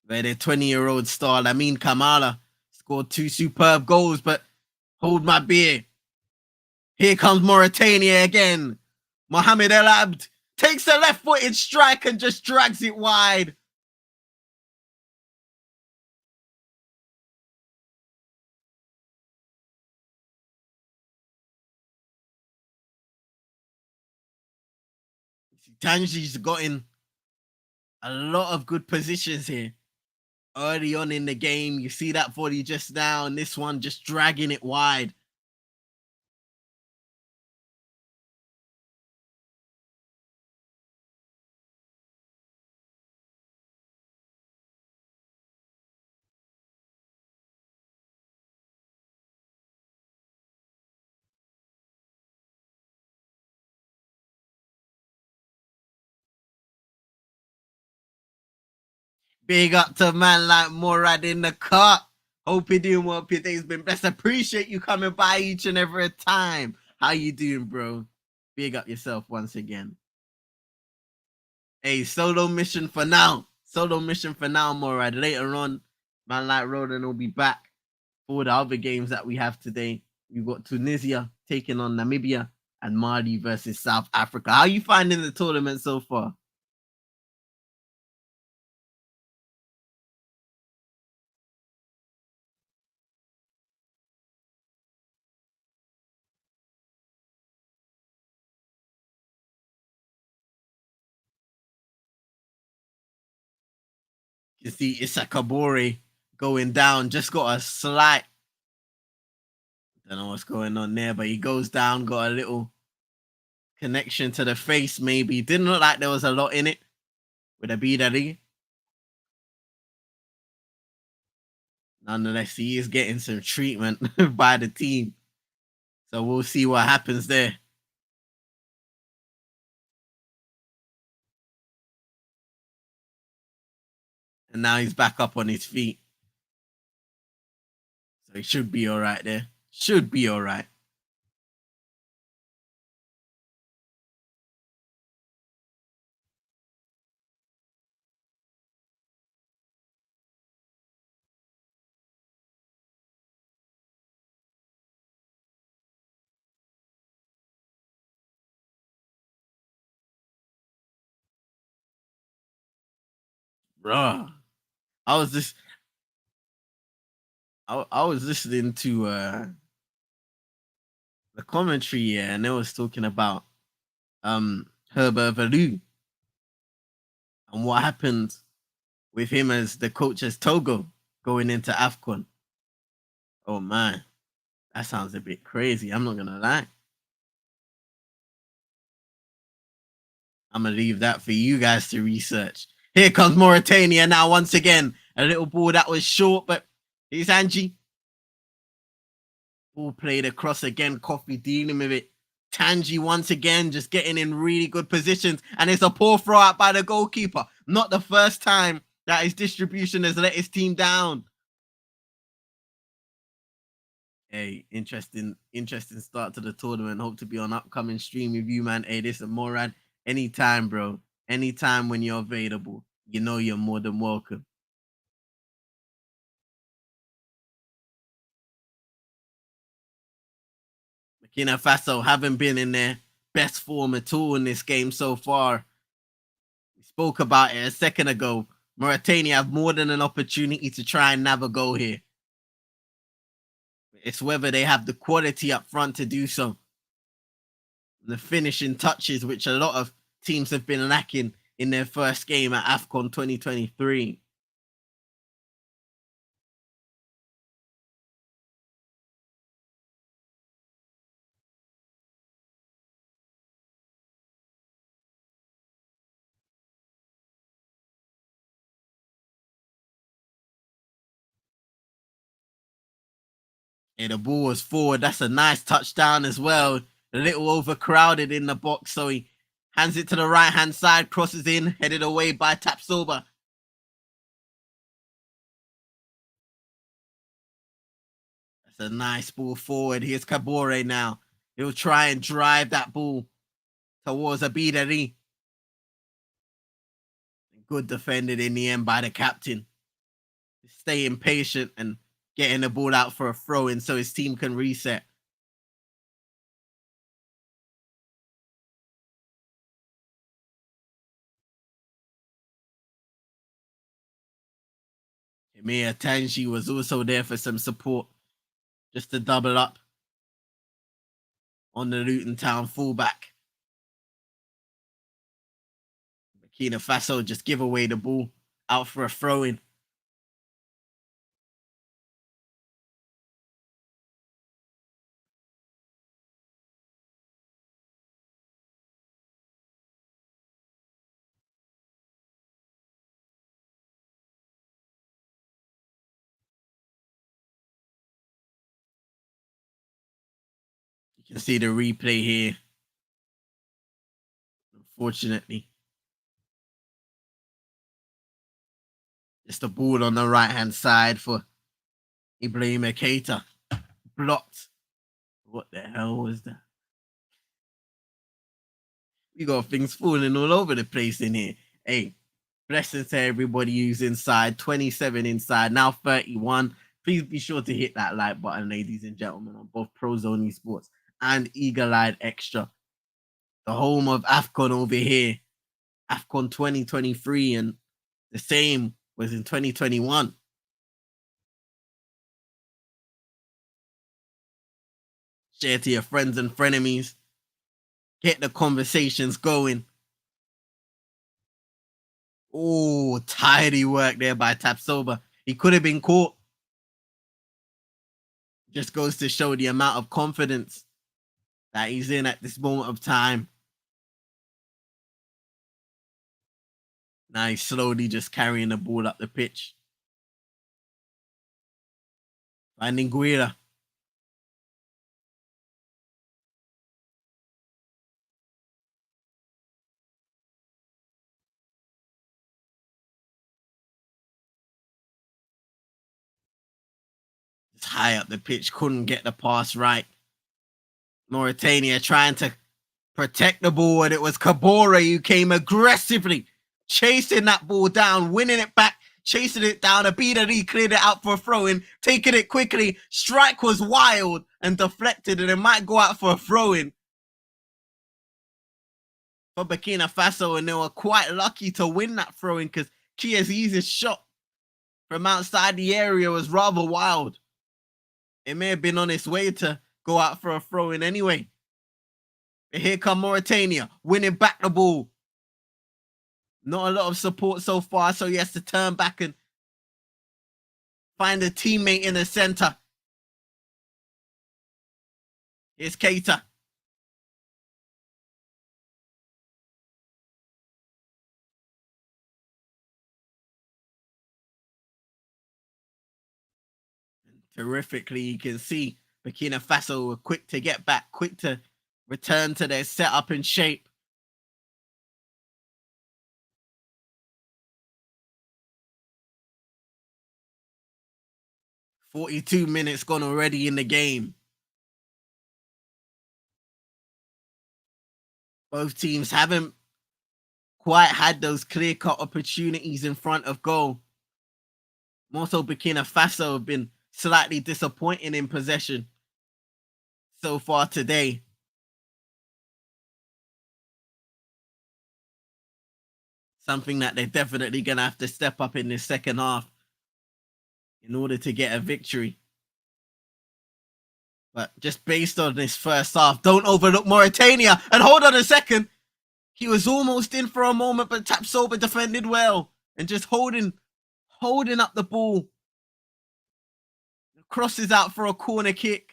where their 20-year-old star Lamine Kamara scored 2 superb goals. But hold my beer. Here comes Mauritania again. Mohamed El Abd takes the left-footed strike and just drags it wide. Tangi's got in a lot of good positions here. Early on in the game, you see that volley just now, and this one just dragging it wide. Big up to man like Morad in the cut. Hope you're doing well. Your day's been blessed. Appreciate you coming by each and every time. How you doing, bro? Big up yourself once again. Hey, solo mission for now. Solo mission for now, Morad. Later on, man like Rodan will be back for the other games that we have today. We've got Tunisia taking on Namibia and Mali versus South Africa. How are you finding the tournament so far? You see Issa Kabore going down, just got a slight, don't know what's going on there, but he goes down, got a little connection to the face, maybe. Didn't look like there was a lot in it with a Bidari. Nonetheless, he is getting some treatment by the team. So we'll see what happens there. And now he's back up on his feet. So he should be all right there. Should be all right. Bruh. I was just I was listening to the commentary, yeah, and they was talking about Herbert Valou and what happened with him as the coach as Togo going into Afcon. Oh man, that sounds a bit crazy. I'm not gonna lie. I'm gonna leave that for you guys to research. Here comes Mauritania now once again. A little ball that was short, but here's Angie. Ball played across again. Coffee dealing with it. Tanji once again just getting in really good positions, and it's a poor throw out by the goalkeeper. Not the first time that his distribution has let his team down. Hey, interesting start to the tournament. Hope to be on upcoming stream with you, man. Hey, this is Morad. Anytime, bro. Anytime when you're available, you know you're more than welcome. Burkina Faso haven't been in their best form at all in this game so far. We spoke about it a second ago. Mauritania have more than an opportunity to try and nab a goal here. It's whether they have the quality up front to do so. The finishing touches, which a lot of teams have been lacking in their first game at Afcon 2023. And the ball was forward. That's a nice touchdown as well. A little overcrowded in the box, so he hands it to the right hand side, crosses in, headed away by Tapsoba. That's a nice ball forward. Here's Kabore now. He'll try and drive that ball towards Abidari. Good defended in the end by the captain. Staying patient and getting the ball out for a throw in so his team can reset. Emir Tanji was also there for some support, just to double up on the Luton Town fullback. Burkina Faso just give away the ball out for a throw in. You can see the replay here. Unfortunately, just the ball on the right hand side for Ibrahim Keita. Blocked. What the hell was that? We got things falling all over the place in here. Hey, blessings to everybody who's inside. 27 inside, now 31. Please be sure to hit that like button, ladies and gentlemen, on both Prozone Esports and Eagle Eyed Extra. The home of Afcon over here. Afcon 2023, and the same was in 2021. Share to your friends and frenemies. Get the conversations going. Oh, tidy work there by Tapsoba. He could have been caught. Just goes to show the amount of confidence that he's in at this moment of time. Now he's slowly just carrying the ball up the pitch. Finding Guira. It's high up the pitch, couldn't get the pass right. Mauritania trying to protect the ball, and it was Kabore who came aggressively chasing that ball down, winning it back, chasing it down. Abidari cleared it out for a throw in, taking it quickly. Strike was wild and deflected, and it might go out for a throw in for Burkina Faso, and they were quite lucky to win that throw in because Chiazi's shot from outside the area was rather wild. It may have been on its way to go out for a throw in anyway. But here come Mauritania, winning back the ball. Not a lot of support so far, so he has to turn back and find a teammate in the center. Here's Keita. Terrifically, you can see Burkina Faso were quick to get back, quick to return to their setup and shape. "42 minutes gone already in the game. Both teams haven't quite had those clear-cut opportunities in front of goal. More so, Burkina Faso have been slightly disappointing in possession so far today. Something that they're definitely going to have to step up in this second half in order to get a victory. But just based on this first half, don't overlook Mauritania. And hold on a second. He was almost in for a moment, but Tapsoba defended well and just holding up the ball. Crosses out for a corner kick.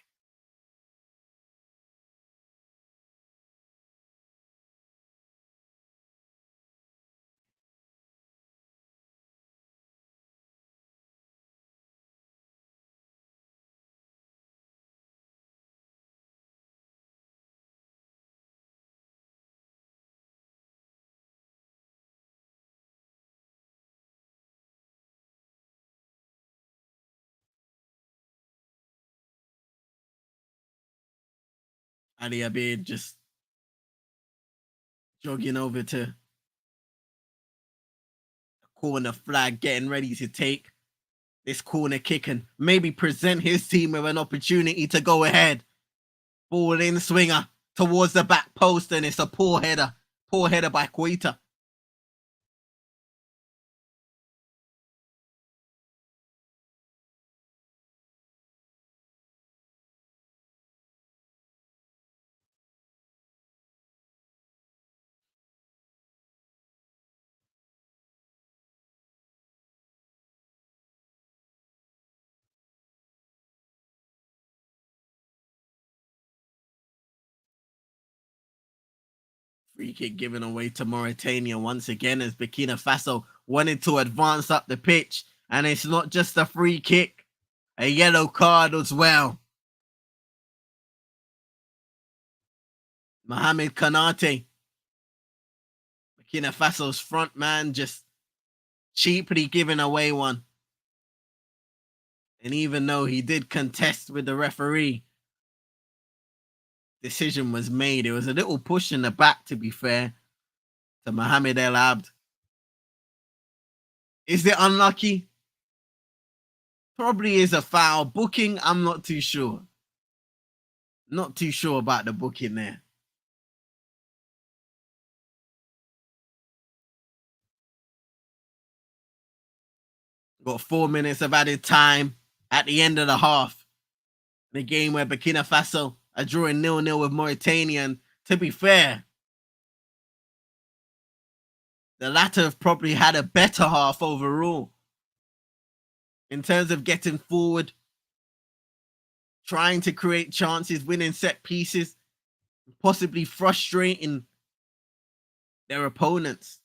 Ali Abid just jogging over to the corner flag, getting ready to take this corner kick and maybe present his team with an opportunity to go ahead. Ball in swinger towards the back post, and it's a poor header by Koita. Free kick given away to Mauritania once again as Burkina Faso wanted to advance up the pitch. And it's not just a free kick, a yellow card as well. Mohamed Kanate, Burkina Faso's front man, just cheaply giving away one. And even though he did contest with the referee, decision was made. It was a little push in the back, to be fair, to Mohamed El Abd. Is it unlucky? Probably is a foul. Booking, I'm not too sure. Not too sure about the booking there. Got 4 minutes of added time at the end of the half. The game where Burkina Faso are drawing 0-0 with Mauritania. And to be fair, the latter have probably had a better half overall. In terms of getting forward, trying to create chances, winning set pieces, possibly frustrating their opponents.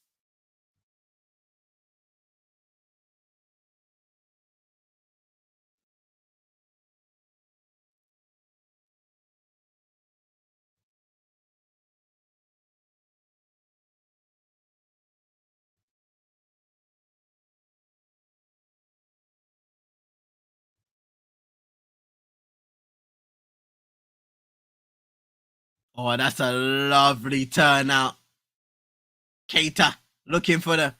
Oh, that's a lovely turnout. Keita looking for the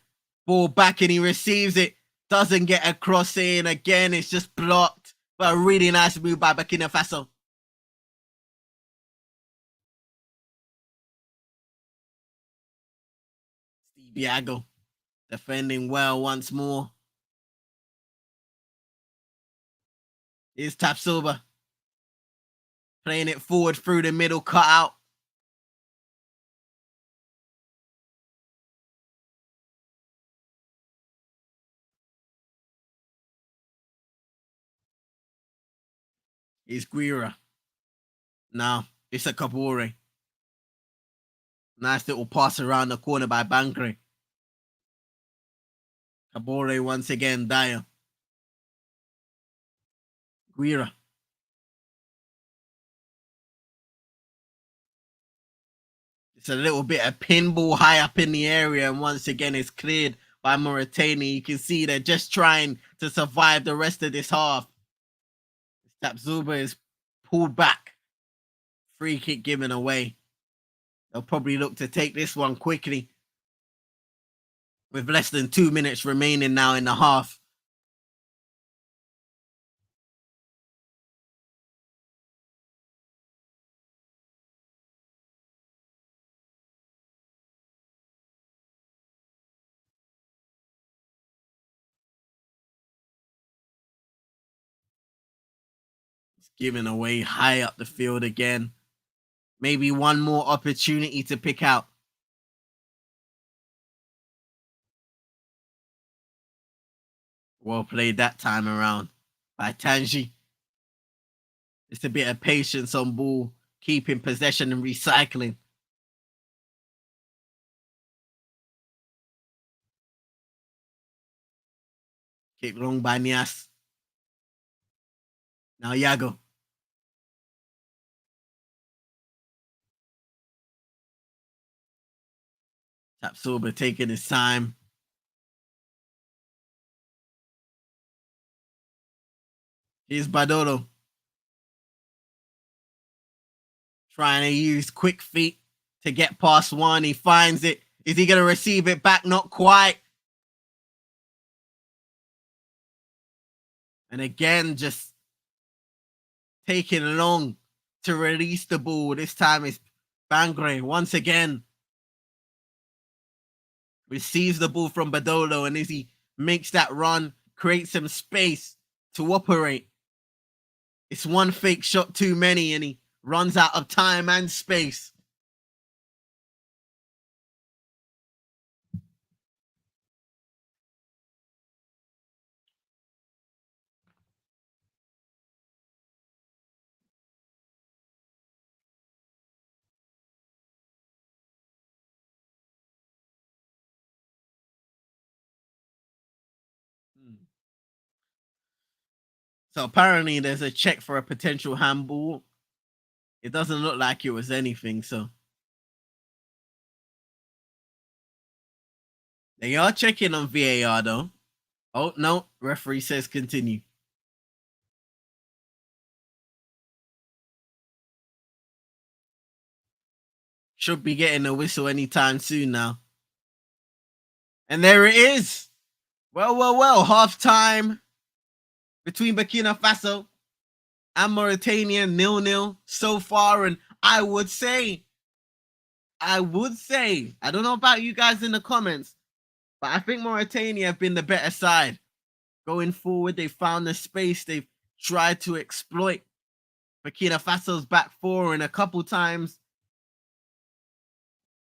ball back and he receives it. Doesn't get a cross in. Again, it's just blocked. But a really nice move by Burkina Faso. Steve Biago defending well once more. Here's Tapsoba playing it forward through the middle cutout. Here's Guira. Now, it's a Kabore. Nice little pass around the corner by Bankre. Kabore once again, Dyer. Guira. It's a little bit of pinball high up in the area, and once again, it's cleared by Mauritania. You can see they're just trying to survive the rest of this half. Tapzuba is pulled back. Free kick given away. They'll probably look to take this one quickly. With less than 2 minutes remaining now in the half. It's given away high up the field again. Maybe one more opportunity to pick out. Well played that time around by Tanji. Just a bit of patience on ball, keeping possession and recycling. Kick long by Nias. Now Yago. Tapsoba taking his time. Here's Badolo. Trying to use quick feet to get past one. He finds it. Is he going to receive it back? Not quite. And again, just taking long to release the ball. This time it's Bangre once again. Receives the ball from Badolo, and as he makes that run, creates some space to operate. It's one fake shot too many, and he runs out of time and space. So apparently there's a check for a potential handball. It doesn't look like it was anything, so they are checking on VAR though. Oh no, referee says continue. Should be getting a whistle anytime soon now. And there it is. Well. Half time between Burkina Faso and Mauritania, 0-0 so far. And I would say, I don't know about you guys in the comments, but I think Mauritania have been the better side. Going forward, they found the space. They've tried to exploit Burkina Faso's back four, and a couple times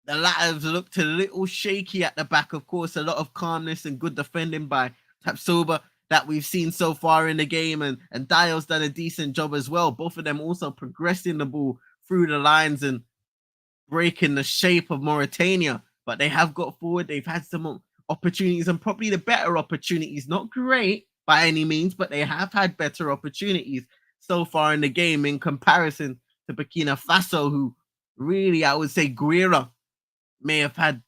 the latter looked a little shaky at the back. Of course, a lot of calmness and good defending by Tapsoba that we've seen so far in the game, and Dial's done a decent job as well. Both of them also progressing the ball through the lines and breaking the shape of Mauritania. But they have got forward. They've had some opportunities, and probably the better opportunities. Not great by any means, but they have had better opportunities so far in the game in comparison to Burkina Faso, who really, I would say, Guira may have had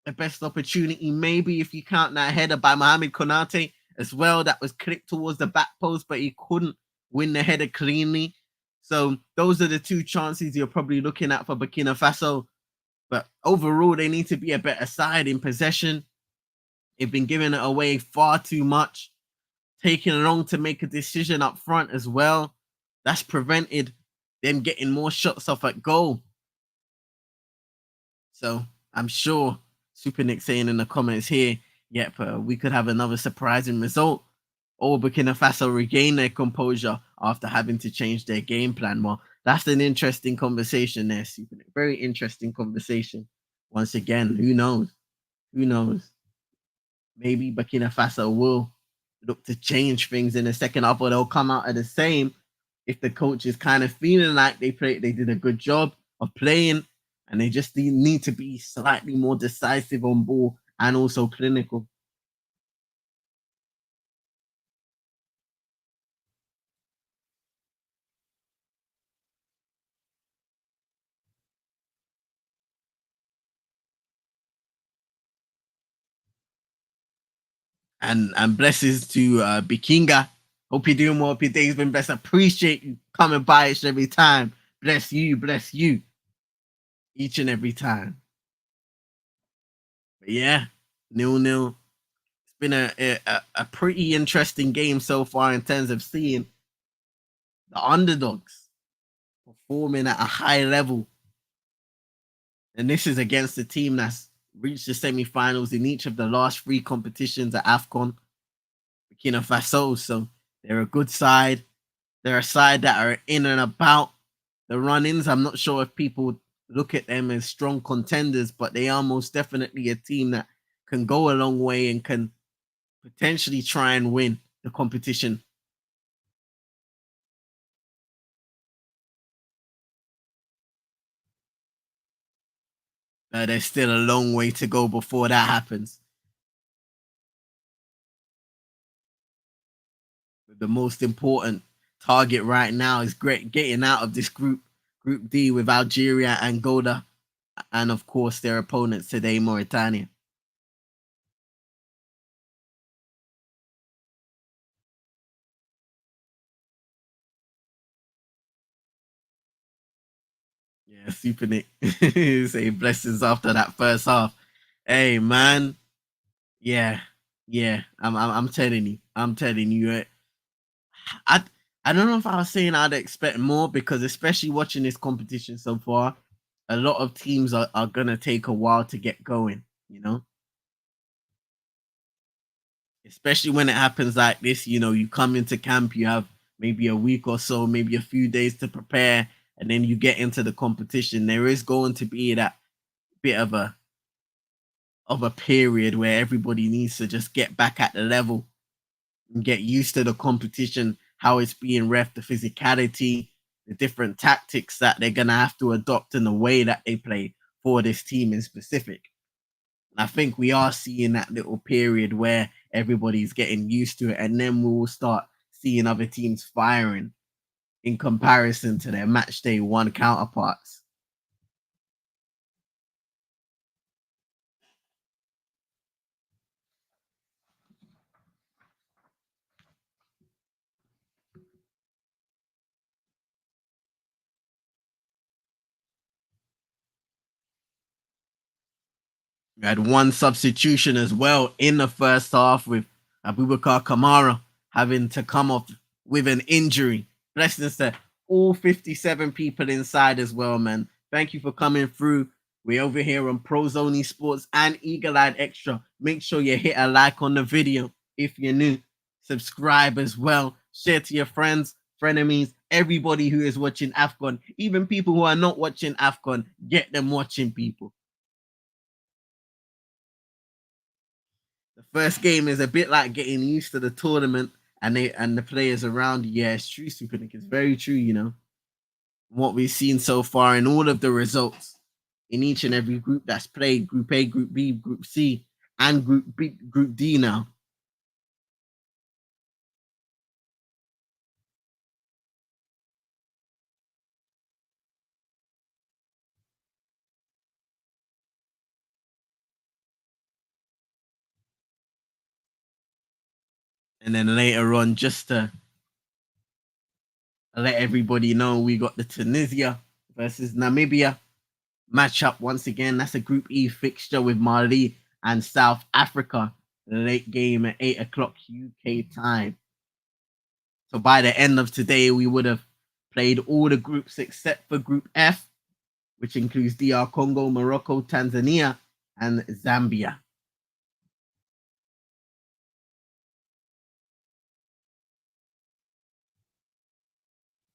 the best opportunity, maybe if you count that header by Mohamed Konate as well, that was clipped towards the back post, but he couldn't win the header cleanly. So those are the two chances you're probably looking at for Burkina Faso. But overall, they need to be a better side in possession. They've been giving it away far too much, taking long to make a decision up front as well. That's prevented them getting more shots off at goal. So I'm sure Super Nick saying in the comments here, yep, we could have another surprising result. Or Burkina Faso regain their composure after having to change their game plan. Well, that's an interesting conversation there, Super Nick. Very interesting conversation. Once again, who knows? Who knows? Maybe Burkina Faso will look to change things in the second half, or they'll come out at the same if the coach is kind of feeling like they did a good job of playing, and they just need to be slightly more decisive on ball and also clinical. And blessings to Bikinga. Hope you're doing well. Hope your day's been blessed. Appreciate you coming by each and every time. Bless you each and every time. But yeah, 0-0. It's been a pretty interesting game so far in terms of seeing the underdogs performing at a high level. And this is against a team that's reached the semi-finals in each of the last three competitions at Afcon, Burkina Faso. So they're a good side. They're a side that are in and about the run-ins. I'm not sure if people look at them as strong contenders, but they are most definitely a team that can go a long way and can potentially try and win the competition. There's still a long way to go before that happens. The most important target right now is getting out of this Group D with Algeria, Angola, and of course their opponents today, Mauritania. Yeah, Super Nick. Say blessings after that first half. Hey man, yeah, yeah. I'm telling you, I I don't know if I was saying I'd expect more because especially watching this competition so far, a lot of teams are gonna take a while to get going. Especially when it happens like this. You come into camp, you have maybe a week or so, maybe a few days to prepare, and then you get into the competition. There is going to be that bit of a period where everybody needs to just get back at the level and get used to the competition, how it's being ref, the physicality, the different tactics that they're gonna have to adopt in the way that they play for this team in specific. And I think we are seeing that little period where everybody's getting used to it, and then we will start seeing other teams firing in comparison to their match day one counterparts. We had one substitution as well in the first half with Abubakar Kamara having to come off with an injury. Blessings to all 57 people inside as well, man. Thank you for coming through. We're over here on Prozone Sports and Eagle Eyed Extra. Make sure you hit a like on the video if you're new. Subscribe as well. Share to your friends, frenemies, everybody who is watching Afcon. Even people who are not watching Afcon, get them watching, people. The first game is a bit like getting used to the tournament and the players around you. Yeah, it's true, Supernick. It's very true, what we've seen so far in all of the results in each and every group that's played, Group A, Group B, Group C, and Group D now. And then later on, just to let everybody know, we got the Tunisia versus Namibia matchup once again. That's a Group E fixture with Mali and South Africa. Late game at 8 o'clock UK time. So by the end of today, we would have played all the groups except for Group F, which includes DR Congo, Morocco, Tanzania, and Zambia.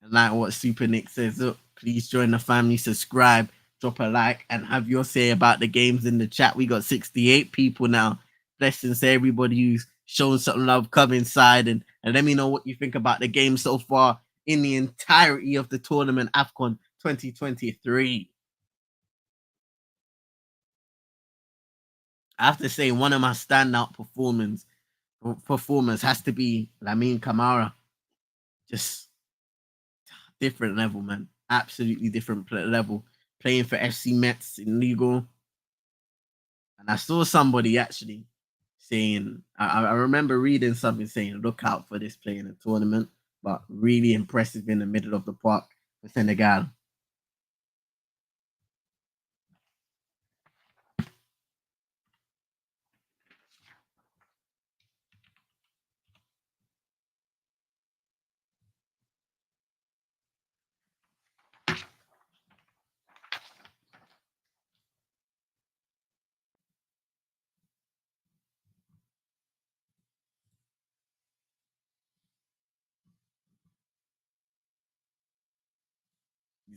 And like what Super Nick says, look, please join the family, subscribe, drop a like, and have your say about the games in the chat. We got 68 people now. Blessings to everybody who's shown some love. Come inside and let me know what you think about the game so far in the entirety of the tournament, AFCON 2023. I have to say, one of my standout performers has to be Lamine Kamara. Just different level, man. Absolutely different level. Playing for FC Metz in legal. And I saw somebody actually saying I remember reading something saying look out for this play in the tournament, but really impressive in the middle of the park for Senegal.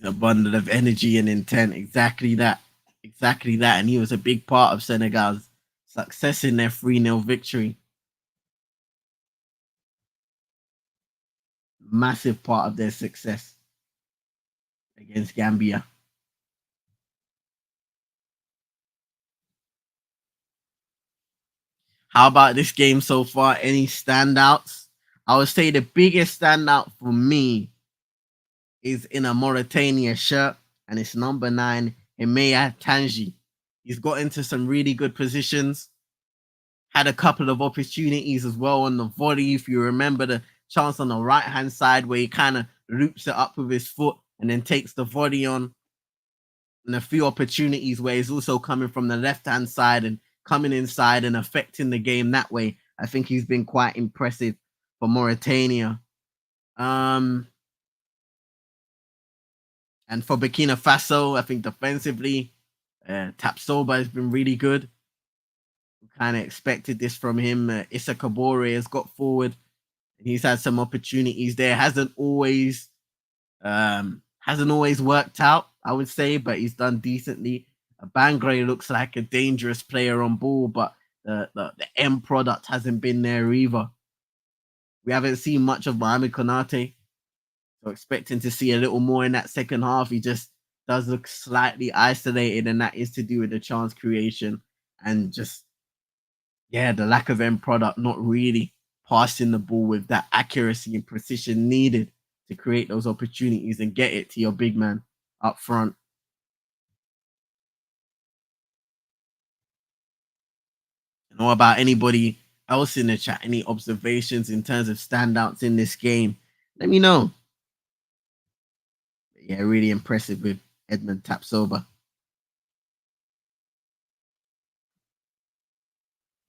He's a bundle of energy and intent. Exactly that. Exactly that. And he was a big part of Senegal's success in their 3-0 victory. Massive part of their success against Gambia. How about this game so far? Any standouts? I would say the biggest standout for me is in a Mauritania shirt, and it's number 9, Hemea Tanji. He's got into some really good positions, had a couple of opportunities as well on the volley. If you remember the chance on the right hand side where he kind of loops it up with his foot and then takes the volley on, and a few opportunities where he's also coming from the left hand side and coming inside and affecting the game that way. I think he's been quite impressive for Mauritania. And for Burkina Faso, I think defensively, Tapsoba has been really good. We kind of expected this from him. Issa Kabore has got forward. And he's had some opportunities there. Hasn't always worked out, I would say, but he's done decently. Bangre looks like a dangerous player on ball, but the end product hasn't been there either. We haven't seen much of Mohamed Konate, so expecting to see a little more in that second half. He just does look slightly isolated, and that is to do with the chance creation and just, yeah, the lack of end product, not really passing the ball with that accuracy and precision needed to create those opportunities and get it to your big man up front. And what about anybody else in the chat? Any observations in terms of standouts in this game? Let me know. Yeah, really impressive with Edmund Tapsoba.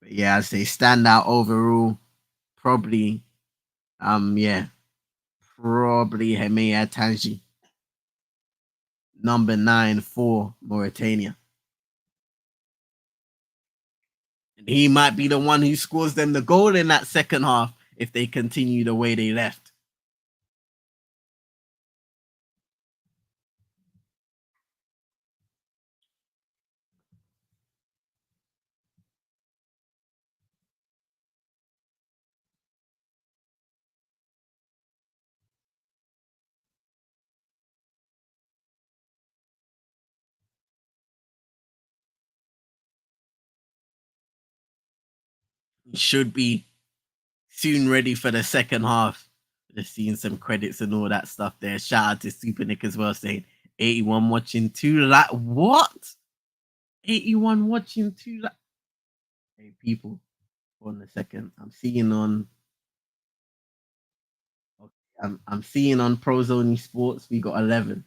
But yeah, I'd say standout overall, probably, yeah, probably Hemea Tanji, number 9 for Mauritania. And he might be the one who scores them the goal in that second half if they continue the way they left. He should be soon ready for the second half. Just seeing some credits and all that stuff there. Shout out to Super Nick as well, saying 81 watching two. Like, what? 81 watching two. Like, hey, people, hold on a second. I'm seeing on Prozone Sports, we got 11.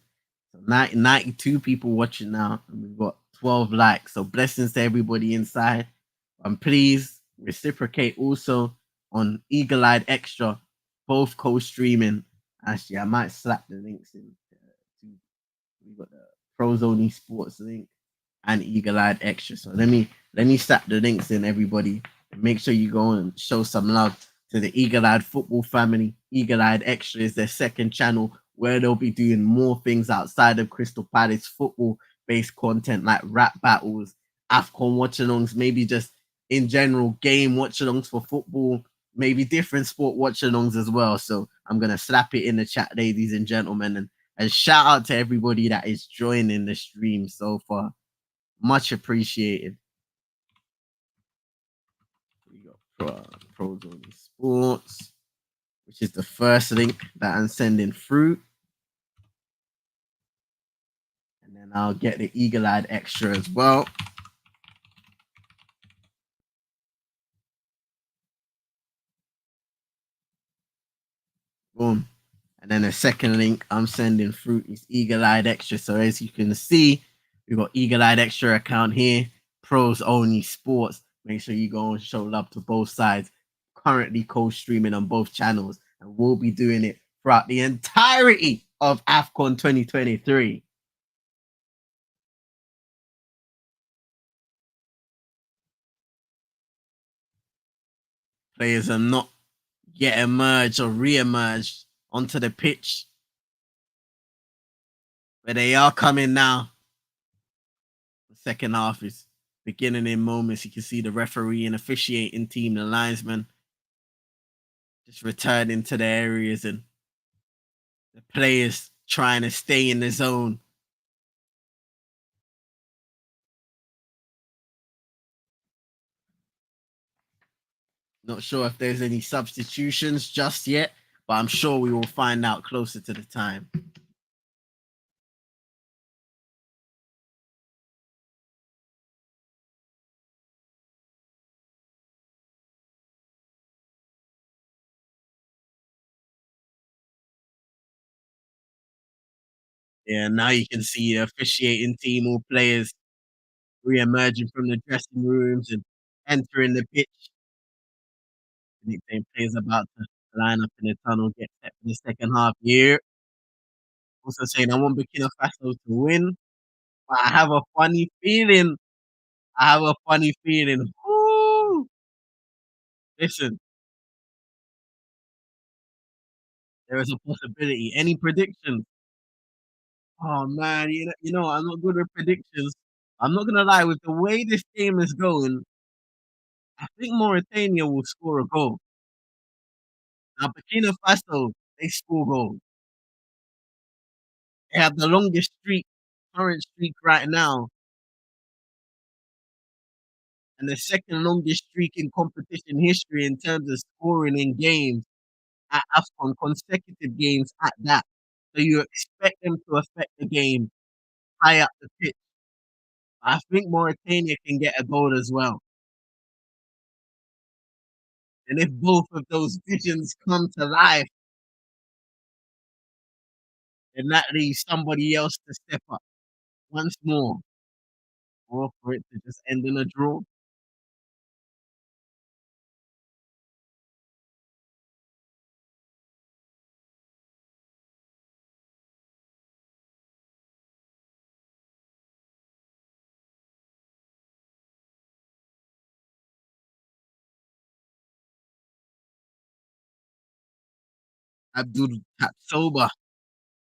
So 92 people watching now, and we've got 12 likes. So blessings to everybody inside. Please reciprocate also on Eagle Eyed Extra, both co-streaming. Actually, I might slap the links in. We got the Prozone Sports link and Eagle Eyed Extra. So let me slap the links in, everybody, and make sure you go and show some love to the Eagle Eyed Football family. Eagle Eyed Extra is their second channel where they'll be doing more things outside of Crystal Palace football based content like rap battles, Afcon watchalongs, maybe just in general game watchalongs for football, maybe different sport watchalongs as well. So I'm gonna slap it in the chat, ladies and gentlemen, and shout out to everybody that is joining the stream so far. Much appreciated. We got Prozone Sports, which is the first link that I'm sending through. And then I'll get the Eagle Eyed Extra as well. Boom. And then the second link I'm sending through is Eagle Eyed Extra. So as you can see, we've got Eagle Eyed Extra account here, pros only sports. Make sure you go and show love to both sides. Currently co-streaming on both channels, and we'll be doing it throughout the entirety of Afcon 2023. Players are not yet emerged or re-emerged onto the pitch, but they are coming now. The second half is beginning in moments. You can see the referee and officiating team, the linesman, just returning to their areas, and the players trying to stay in the zone. Not sure if there's any substitutions just yet, but I'm sure we will find out closer to the time. Yeah, now you can see the officiating team, all players re-emerging from the dressing rooms and entering the pitch. The nickname players about to line up in the tunnel, get set for the second half here. Also saying I want Burkina Faso to win, but I have a funny feeling. I have a funny feeling. Woo! Listen, there is a possibility. Any predictions? Oh man, I'm not good with predictions. I'm not gonna lie, with the way this game is going, I think Mauritania will score a goal. Now Burkina Faso, they score goals. They have the longest current streak right now, and the second longest streak in competition history in terms of scoring in games at Afcon, consecutive games at that. So you expect them to affect the game high up the pitch. I think Mauritania can get a goal as well. And if both of those visions come to life, then that leaves somebody else to step up once more, or for it to just end in a draw. Abdul Tapsoba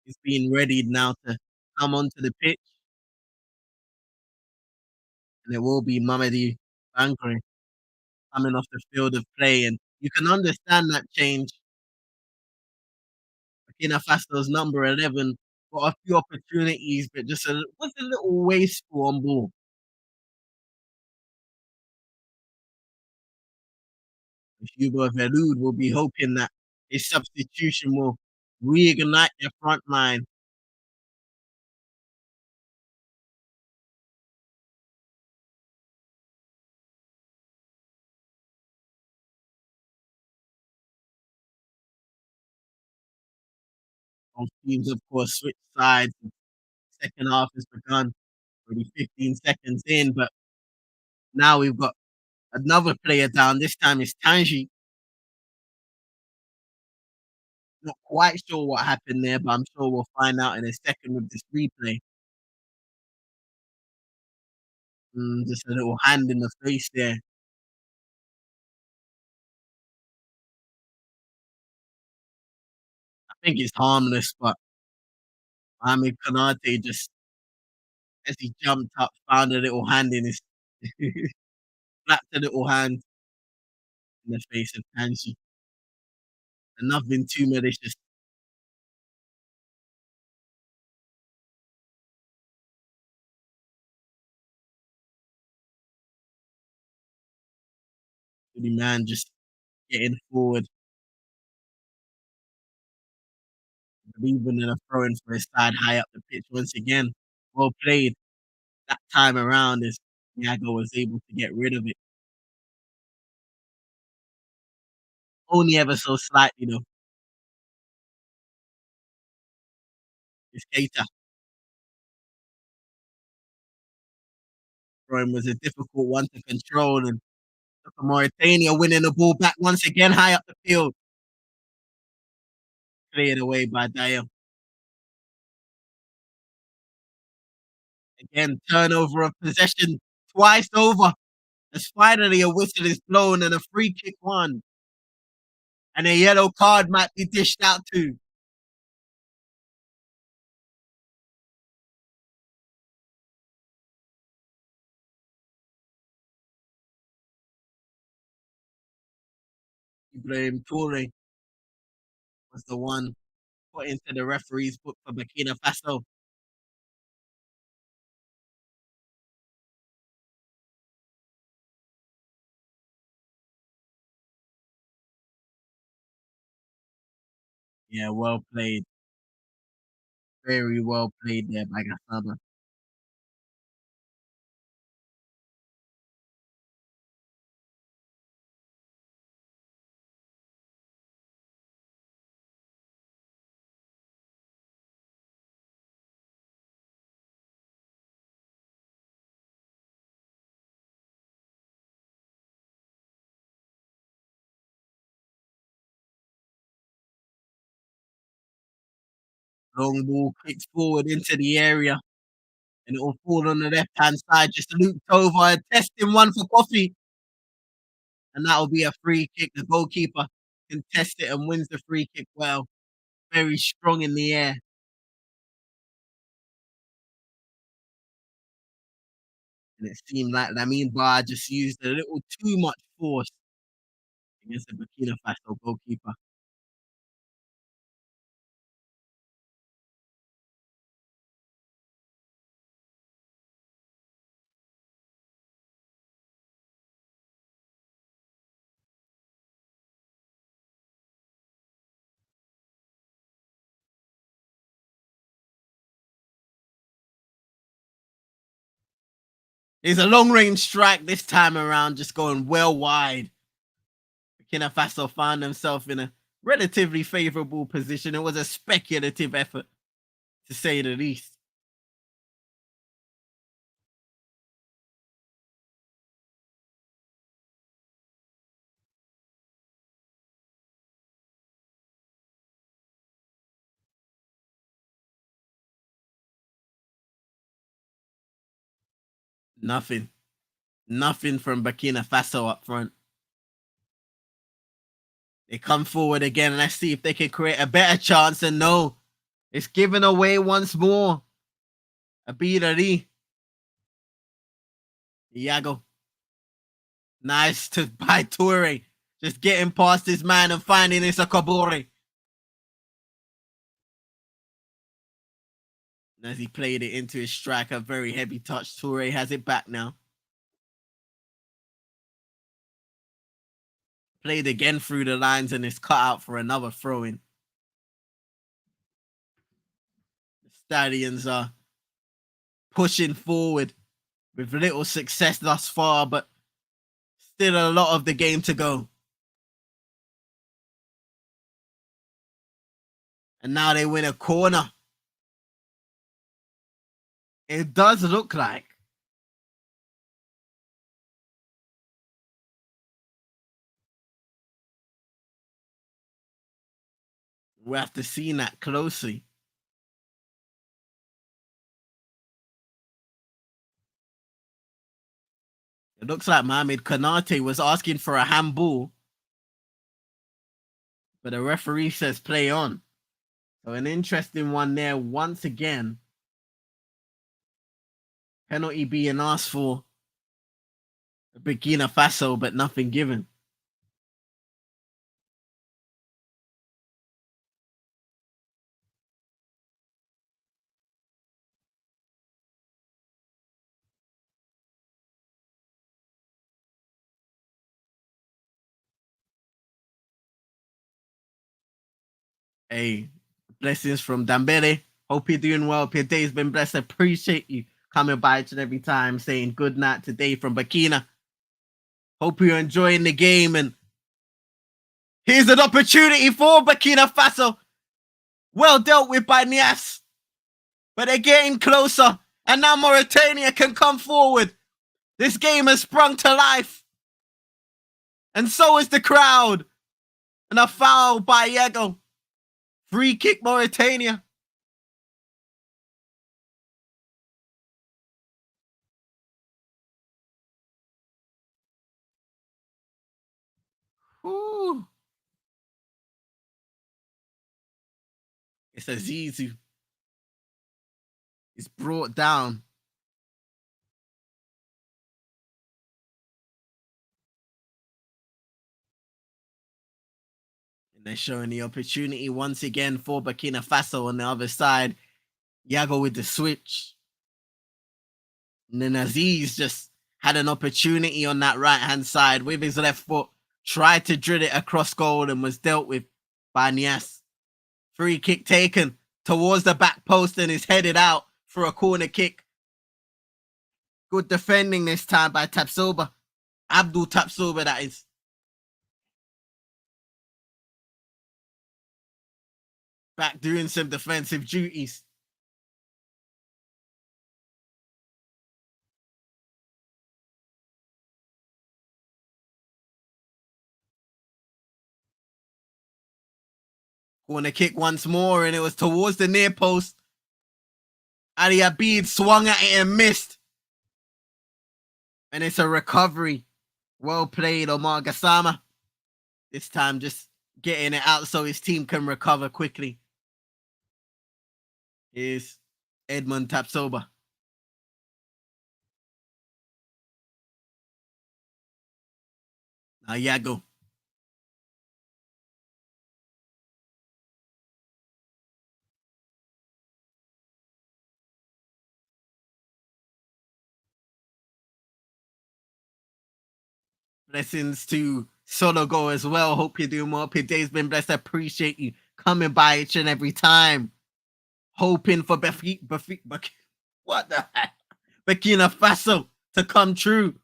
is being readied now to come onto the pitch, and it will be Mamadi Bankre coming off the field of play. And you can understand that change. Burkina Faso's number 11 got a few opportunities, but just was a little wasteful on ball. Hugo Veloud will be hoping that his substitution will reignite their front line. Both teams, of course, switch sides. Second half has begun, already 15 seconds in, but now we've got another player down. This time it's Tanji. Not quite sure what happened there, but I'm sure we'll find out in a second with this replay. Just a little hand in the face there. I think it's harmless, but Mohamed Kanate just, as he jumped up, found a little hand in his, slapped a little hand in the face of Tanji. And nothing too malicious. The man just getting forward, believing in a throwing for his side high up the pitch once again. Well played that time around as Thiago was able to get rid of it. Only ever so slightly though. It's Keita. Throwing was a difficult one to control, and Mauritania winning the ball back once again high up the field. Cleared away by Dyer. Again, turnover of possession twice over. As finally a whistle is blown and a free kick won. And a yellow card might be dished out to. Ibrahim Toure was the one put into the referee's book for Burkina Faso. Yeah, well played. Very well played there by Gassama. Long ball kicks forward into the area, and it will fall on the left-hand side, just looped over, a testing one for Coffee, and that will be a free kick. The goalkeeper can test it and wins the free kick well. Very strong in the air. And it seemed like Lamine Ba just used a little too much force against the Burkina Faso goalkeeper. It's a long range strike this time around, just going well wide. Burkina Faso found themselves in a relatively favorable position. It was a speculative effort, to say the least. Nothing. Nothing from Burkina Faso up front. They come forward again. Let's see if they can create a better chance. And no, it's given away once more. Abidari. Iago. Nice to by Toure. Just getting past his man and finding it's a Kabore. As he played it into his striker, very heavy touch. Toure has it back now. Played again through the lines and is cut out for another throw in. The Stallions are pushing forward with little success thus far, but still a lot of the game to go. And now they win a corner. It does look like. We have to see that closely. It looks like Mohamed Kanate was asking for a handball, but the referee says play on. So an interesting one there once again. Penalty being asked for Burkina Faso, but nothing given. Hey, blessings from Dambele. Hope you're doing well. Hope your day's been blessed. Appreciate you coming by each and every time, saying good night today from Burkina. Hope you're enjoying the game. And here's an opportunity for Burkina Faso. Well dealt with by Nias. But they're getting closer. And now Mauritania can come forward. This game has sprung to life. And so is the crowd. And a foul by Yago. Free kick Mauritania. Ooh. It's Azizu. He's brought down. And they're showing the opportunity once again for Burkina Faso on the other side. Yago with the switch. And then Aziz just had an opportunity on that right-hand side with his left foot. Tried to drill it across goal and was dealt with by Nias. Free kick taken towards the back post and is headed out for a corner kick. Good defending this time by Tapsoba. Abdul Tapsoba, that is. Back doing some defensive duties. Corner kick once more, and it was towards the near post. Ali Abid swung at it and missed. And it's a recovery. Well played, Omar Gassama. This time just getting it out so his team can recover quickly. Here's Edmund Tapsoba. Now Yago. Blessings to Sologo as well. Hope you're doing well. Hope your day's been blessed. I appreciate you coming by each and every time. Hoping for what the heck? Burkina Faso to come true.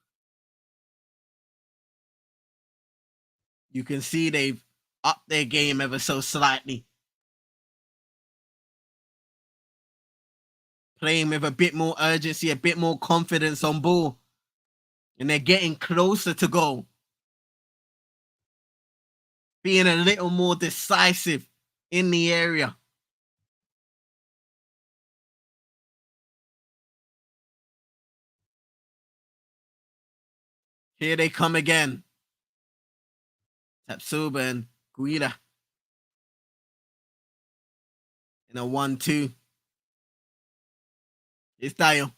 You can see they've upped their game ever so slightly. Playing with a bit more urgency, a bit more confidence on ball. And they're getting closer to goal. Being a little more decisive in the area. Here they come again. Tapsoba and Guida. In a 1-2. It's Dayo.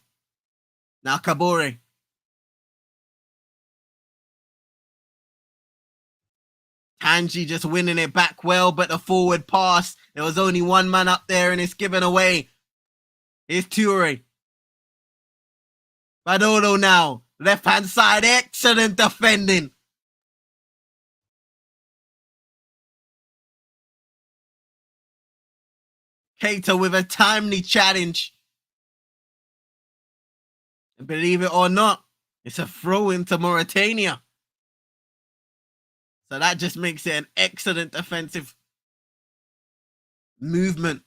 Now Kabore. Tanji just winning it back well, but the forward pass, there was only one man up there and it's given away. Here's Toure. Badolo now. Left hand side, excellent defending. Keita with a timely challenge. And believe it or not, it's a throw into Mauritania. So that just makes it an excellent defensive movement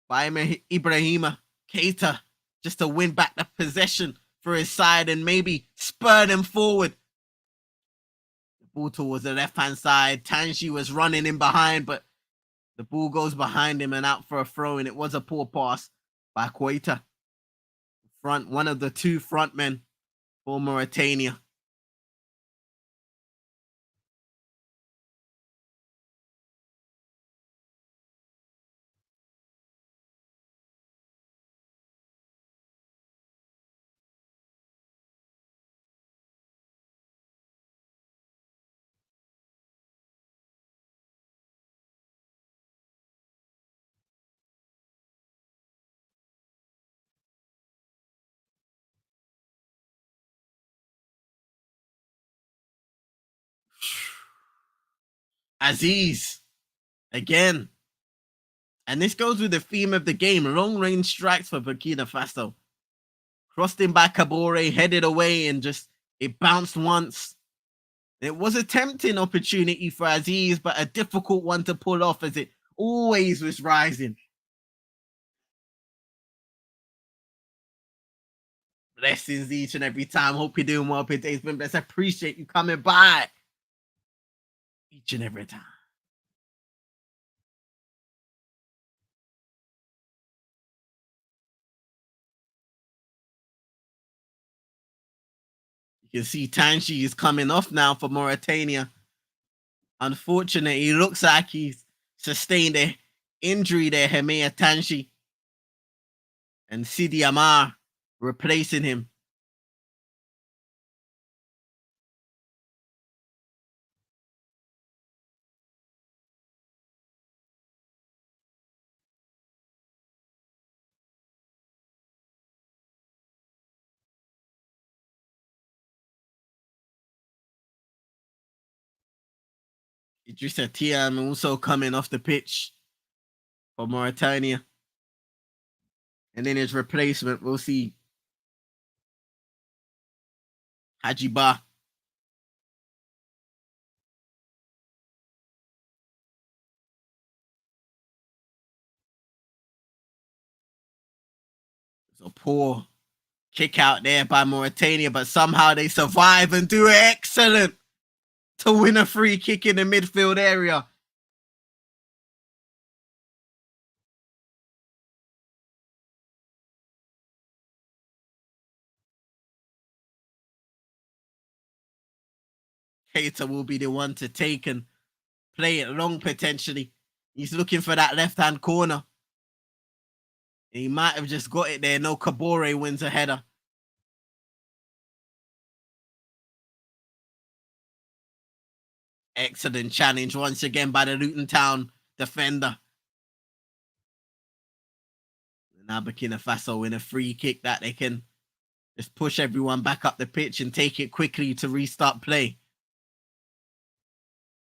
by Ibrahima Keita just to win back the possession for his side and maybe spur them forward. The ball towards the left-hand side. Tanji was running in behind, but the ball goes behind him and out for a throw, and it was a poor pass by Keita. One of the two front men for Mauritania. Aziz again. And this goes with the theme of the game. Long range strikes for Burkina Faso. Crossed in by Kabore, headed away, and just it bounced once. It was a tempting opportunity for Aziz, but a difficult one to pull off as it always was rising. Blessings each and every time. Hope you're doing well. Today's been blessed. I appreciate you coming by each and every time. You can see Tanshi is coming off now for Mauritania. Unfortunately, it looks like he's sustained an injury there, Hemea Tanshi. And Sidi Amar replacing him. Idrissa Tiam also coming off the pitch for Mauritania. And then his replacement, we'll see Hajiba. It's a poor kick out there by Mauritania, but somehow they survive and do excellent to win a free kick in the midfield area. Keita will be the one to take and play it long potentially. He's looking for that left-hand corner. He might have just got it there. No, Kabore wins a header. Excellent challenge once again by the Luton Town defender. Now Burkina Faso win a free kick that they can just push everyone back up the pitch and take it quickly to restart play.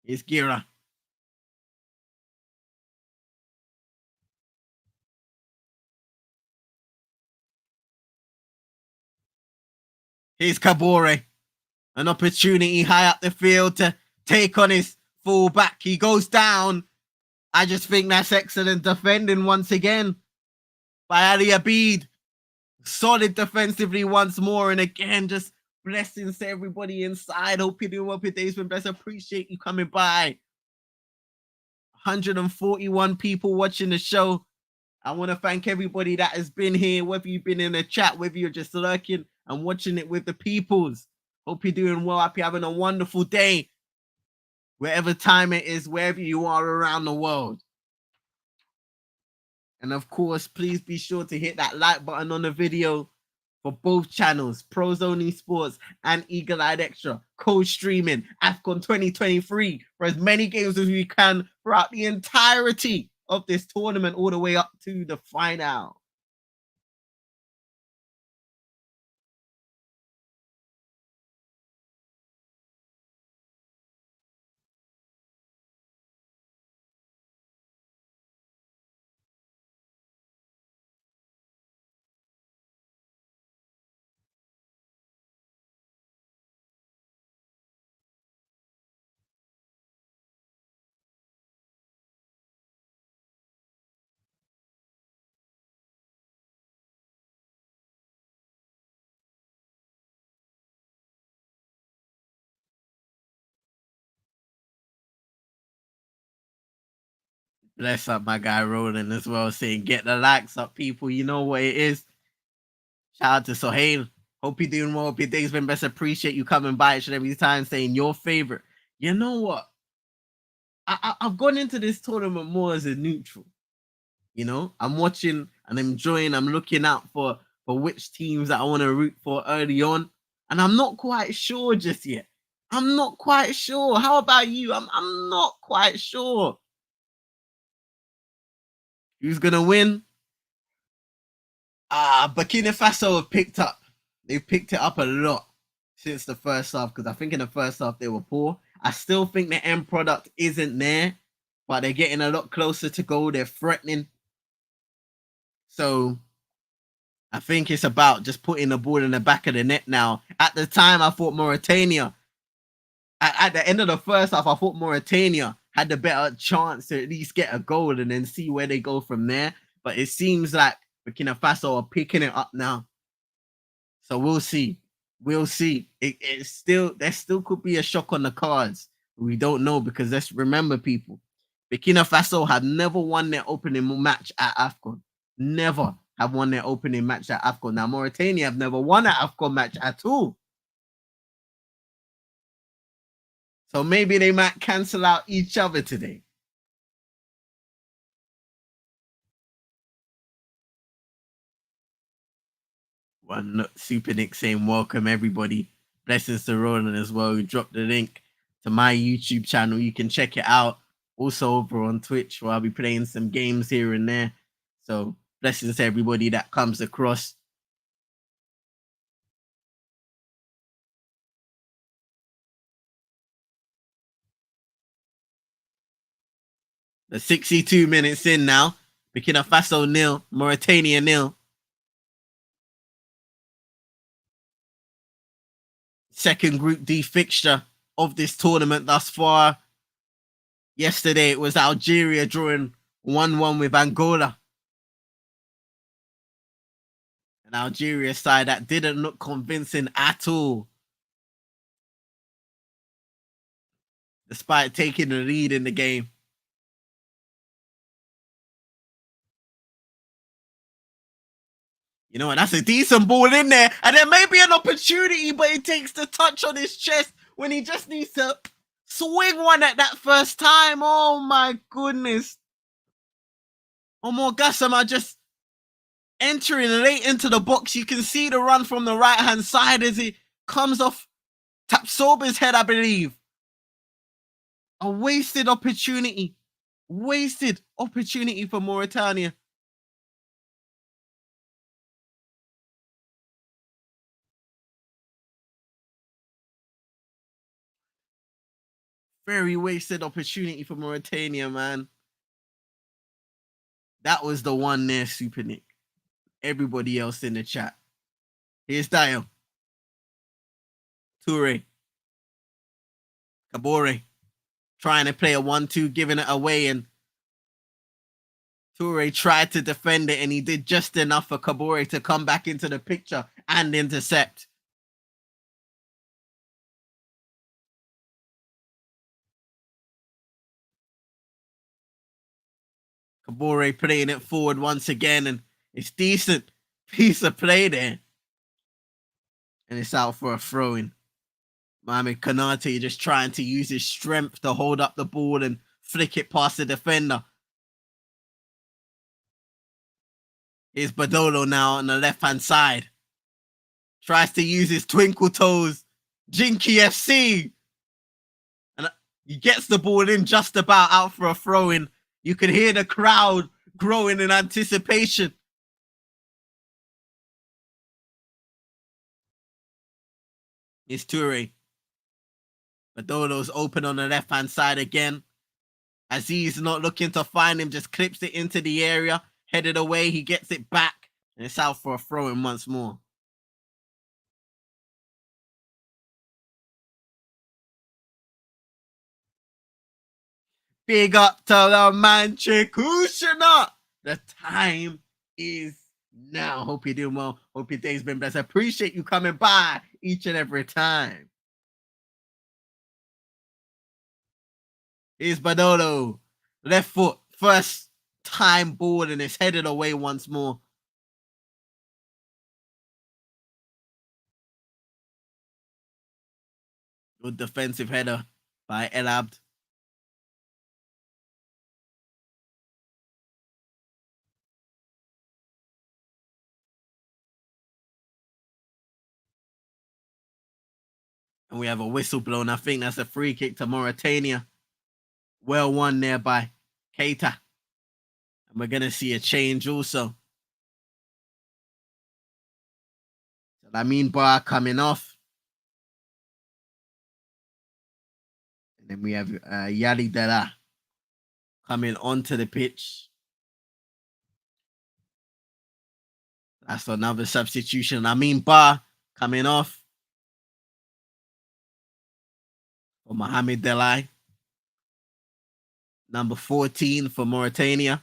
Here's Gira. Here's Kabore. An opportunity high up the field to take on his fullback. He goes down. I just think that's excellent defending once again by Ali Abid. Solid defensively once more. And again, just blessings to everybody inside. Hope you're doing well. Today's been blessed. Appreciate you coming by. 141 people watching the show. I want to thank everybody that has been here, whether you've been in the chat, whether you're just lurking and watching it with the peoples. Hope you're doing well. Hope you're having a wonderful day, wherever time it is, wherever you are around the world. And of course, please be sure to hit that like button on the video for both channels, Pros Only Sports and Eagle Eyed Extra, co-streaming Afcon 2023 for as many games as we can throughout the entirety of this tournament, all the way up to the final. Bless up my guy Roland as well, saying get the likes up, people. You know what it is. Shout out to Sohail. Hope you're doing well. Hope your day's been best. Appreciate you coming by each and every time, saying your favorite. You know what? I've gone into this tournament more as a neutral. You know, I'm watching and enjoying. I'm looking out for which teams that I want to root for early on, and I'm not quite sure just yet. I'm not quite sure. How about you? I'm not quite sure. Who's gonna win? Burkina Faso have picked up. They've picked it up a lot since the first half, because I think in the first half they were poor. I still think the end product isn't there, but they're getting a lot closer to goal. They're threatening. So I think it's about just putting the ball in the back of the net now. At the time, I thought Mauritania, at the end of the first half, I thought Mauritania had the better chance to at least get a goal and then see where they go from there. But it seems like Burkina Faso are picking it up now. So we'll see. We'll see. There still could be a shock on the cards. We don't know because let's remember, people, Burkina Faso have never won their opening match at Afcon. Never have won their opening match at Afcon. Now Mauritania have never won an Afcon match at all. So maybe they might cancel out each other today. One Super Nick saying welcome everybody. Blessings to Roland as well. Who dropped the link to my YouTube channel. You can check it out. Also over on Twitch where I'll be playing some games here and there. So blessings to everybody that comes across. The 62 minutes in now. Burkina Faso 0, Mauritania 0. Second Group D fixture of this tournament thus far. Yesterday it was Algeria drawing 1-1 with Angola. An Algeria side that didn't look convincing at all, despite taking the lead in the game. You know what? That's a decent ball in there. And there may be an opportunity, but he takes the touch on his chest when he just needs to swing one at that first time. Oh my goodness. Omar Gassama just entering late into the box. You can see the run from the right-hand side as he comes off Tapsoba's head, I believe. A wasted opportunity. Wasted opportunity for Mauritania. Very wasted opportunity for Mauritania, man. That was the one there, Super Nick. Everybody else in the chat. Here's Dial. Toure. Kabore. Trying to play a 1-2, giving it away, and Toure tried to defend it, and he did just enough for Kabore to come back into the picture and intercept. Kabore playing it forward once again, and it's decent piece of play there. And it's out for a throw-in. Mohamed Konate just trying to use his strength to hold up the ball and flick it past the defender. Here's Badolo now on the left-hand side. Tries to use his twinkle toes. Jinky FC. And he gets the ball in just about out for a throw-in. You can hear the crowd growing in anticipation. It's Toure. Badolo's open on the left-hand side again. Aziz not looking to find him, just clips it into the area. Headed away, he gets it back. And it's out for a throw-in once more. Big up to the man Chikushina. The time is now. Hope you're doing well. Hope your day's been blessed. I appreciate you coming by each and every time. Here's Badolo. Left foot. First time ball and it's headed away once more. Good defensive header by El Abd. And we have a whistle blown. I think that's a free kick to Mauritania. Well won there by Keita. And we're going to see a change also. So Lamin Bar coming off. And then we have Yali Dela coming onto the pitch. That's another substitution. Lamin Bar coming off for Mohamed Delai. Number 14 for Mauritania.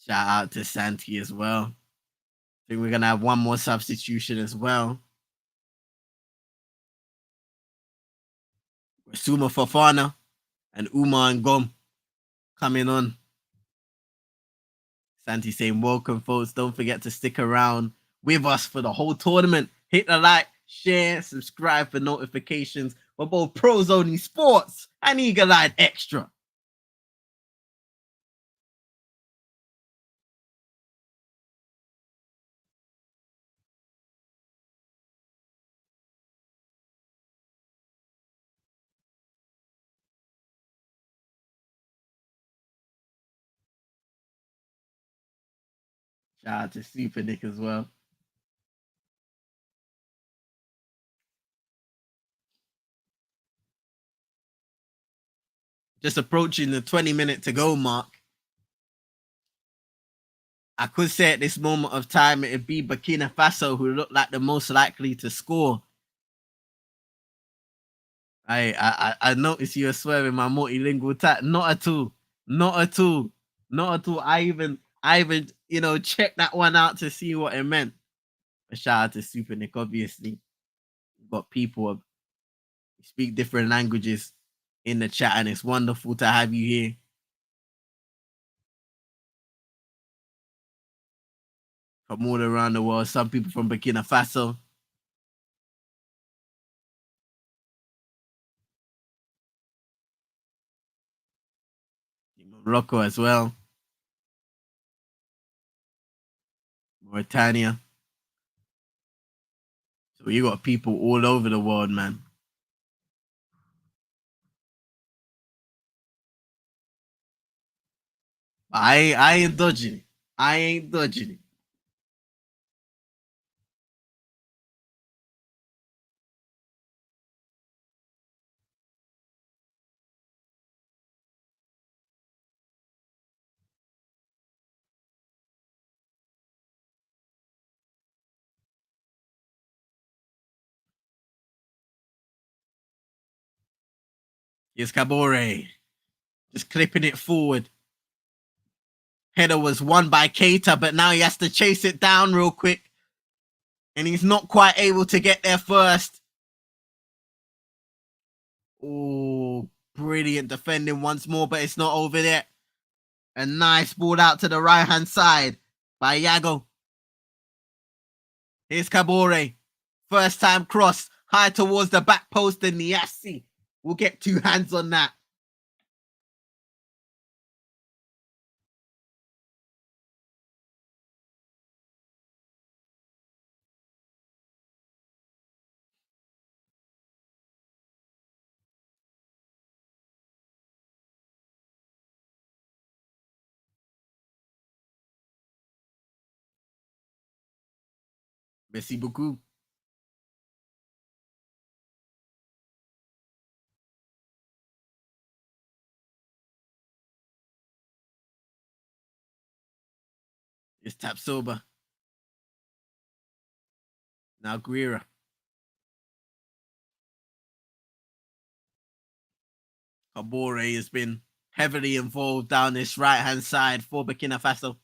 Shout out to Santi as well. think we're gonna have one more substitution as well. Suma Fafana and Umar and Gom coming on. Santi saying, welcome, folks. Don't forget to stick around with us for the whole tournament. Hit the like, share, subscribe for notifications for both Pros Only Sports and Eagle Eye Extra. Shout out to Super Nick as well. Just approaching the 20-minute to go mark. I could say at this moment of time it'd be Burkina Faso who look like the most likely to score. I noticed you were swearing my multilingual tag. Not at all. Not at all. Not at all. I even checked that one out to see what it meant. A shout out to Super Nick, obviously. We've got people who speak different languages in the chat, and it's wonderful to have you here. From all around the world, some people from Burkina Faso. Morocco as well. Mauritania. So you got people all over the world, man. I ain't dodging it. I ain't dodging it. Here's Kabore. Just clipping it forward. Header was won by Keita, but now he has to chase it down real quick. And he's not quite able to get there first. Oh, brilliant defending once more, but it's not over there. A nice ball out to the right-hand side by Yago. Here's Kabore. First time cross. High towards the back post, and Niassi will get two hands on that. Merci beaucoup. It's Tapsoba. Now Guira. Kabore has been heavily involved down this right-hand side for Burkina Faso.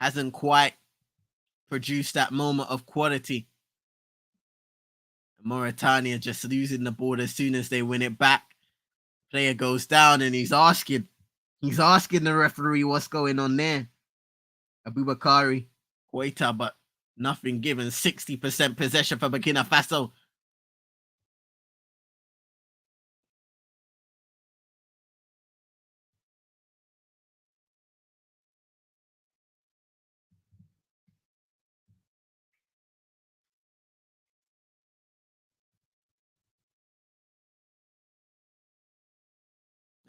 Hasn't quite produced that moment of quality. Mauritania just losing the ball as soon as they win it back. Player goes down and he's asking the referee what's going on there. Abubakari, Koita, but nothing given. 60% possession for Burkina Faso.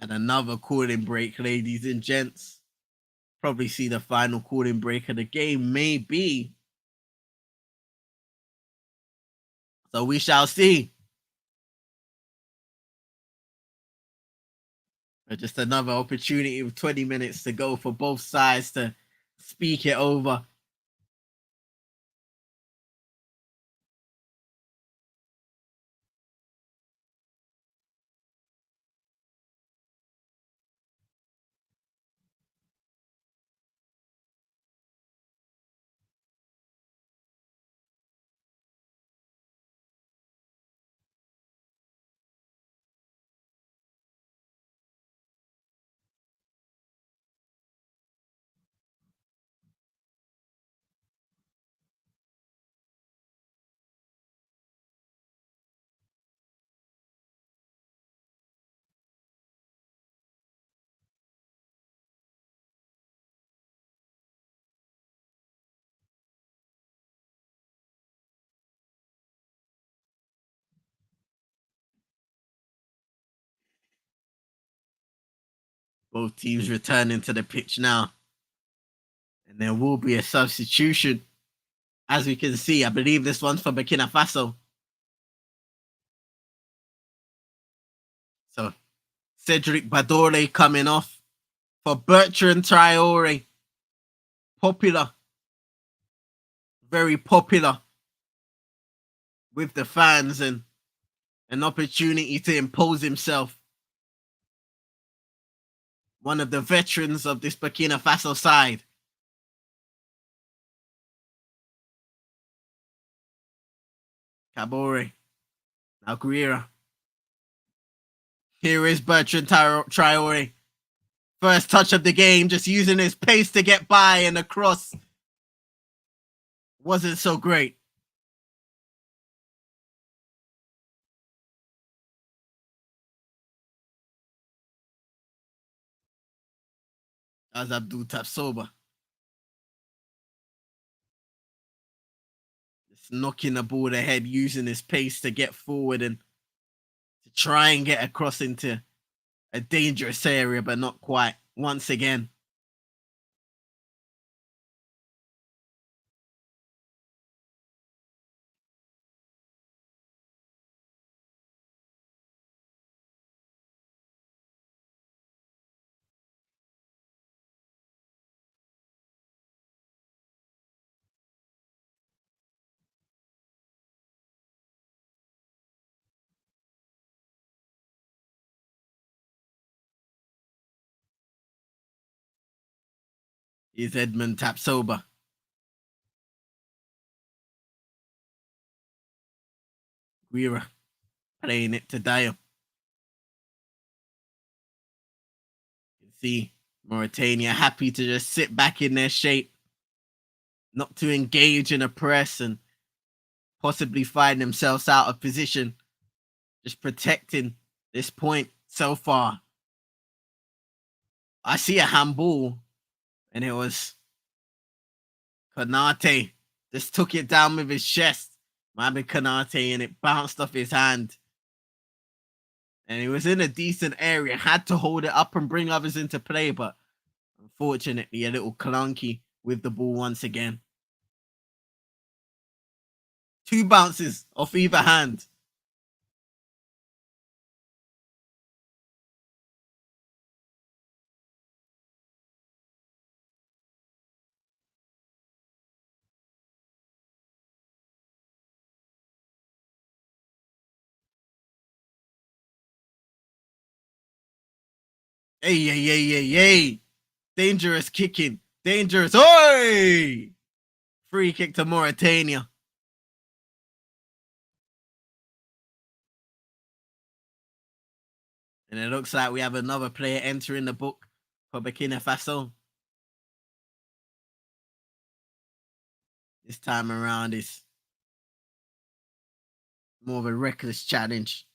And another cooling break, ladies and gents. Probably see the final cooling break of the game, maybe. So we shall see. But just another opportunity with 20 minutes to go for both sides to speak it over. Both teams returning to the pitch now. And there will be a substitution. As we can see, I believe this one's for Burkina Faso. So Cedric Badore coming off for Bertrand Traore. Popular. Very popular with the fans and an opportunity to impose himself. One of the veterans of this Burkina Faso side. Kabore. Aguirre. Here is Bertrand Traore. First touch of the game, just using his pace to get by, and the cross wasn't so great. As Abdul Tapsoba. Just knocking the ball ahead, using his pace to get forward and to try and get across into a dangerous area, but not quite. Once again. Is Edmund Tapsoba. Guira playing it to Dio. You can see Mauritania happy to just sit back in their shape, not to engage in a press and possibly find themselves out of position, just protecting this point so far. I see a handball, and it was Konate just took it down with his chest. Mohamed Konate, and it bounced off his hand. And he was in a decent area, had to hold it up and bring others into play, but unfortunately a little clunky with the ball once again. 2 bounces off either hand. Hey. Dangerous kicking. Dangerous. Oi! Free kick to Mauritania. And it looks like we have another player entering the book for Burkina Faso. This time around is more of a reckless challenge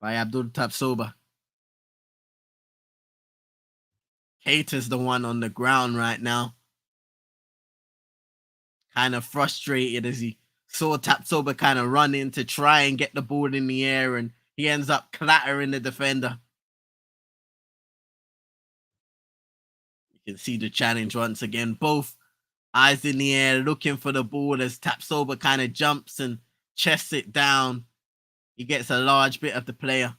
by Abdul Tapsoba. Keita's the one on the ground right now. Kind of frustrated as he saw Tapsoba kind of run in to try and get the ball in the air, and he ends up clattering the defender. You can see the challenge once again. Both eyes in the air looking for the ball as Tapsoba kind of jumps and chests it down. He gets a large bit of the player.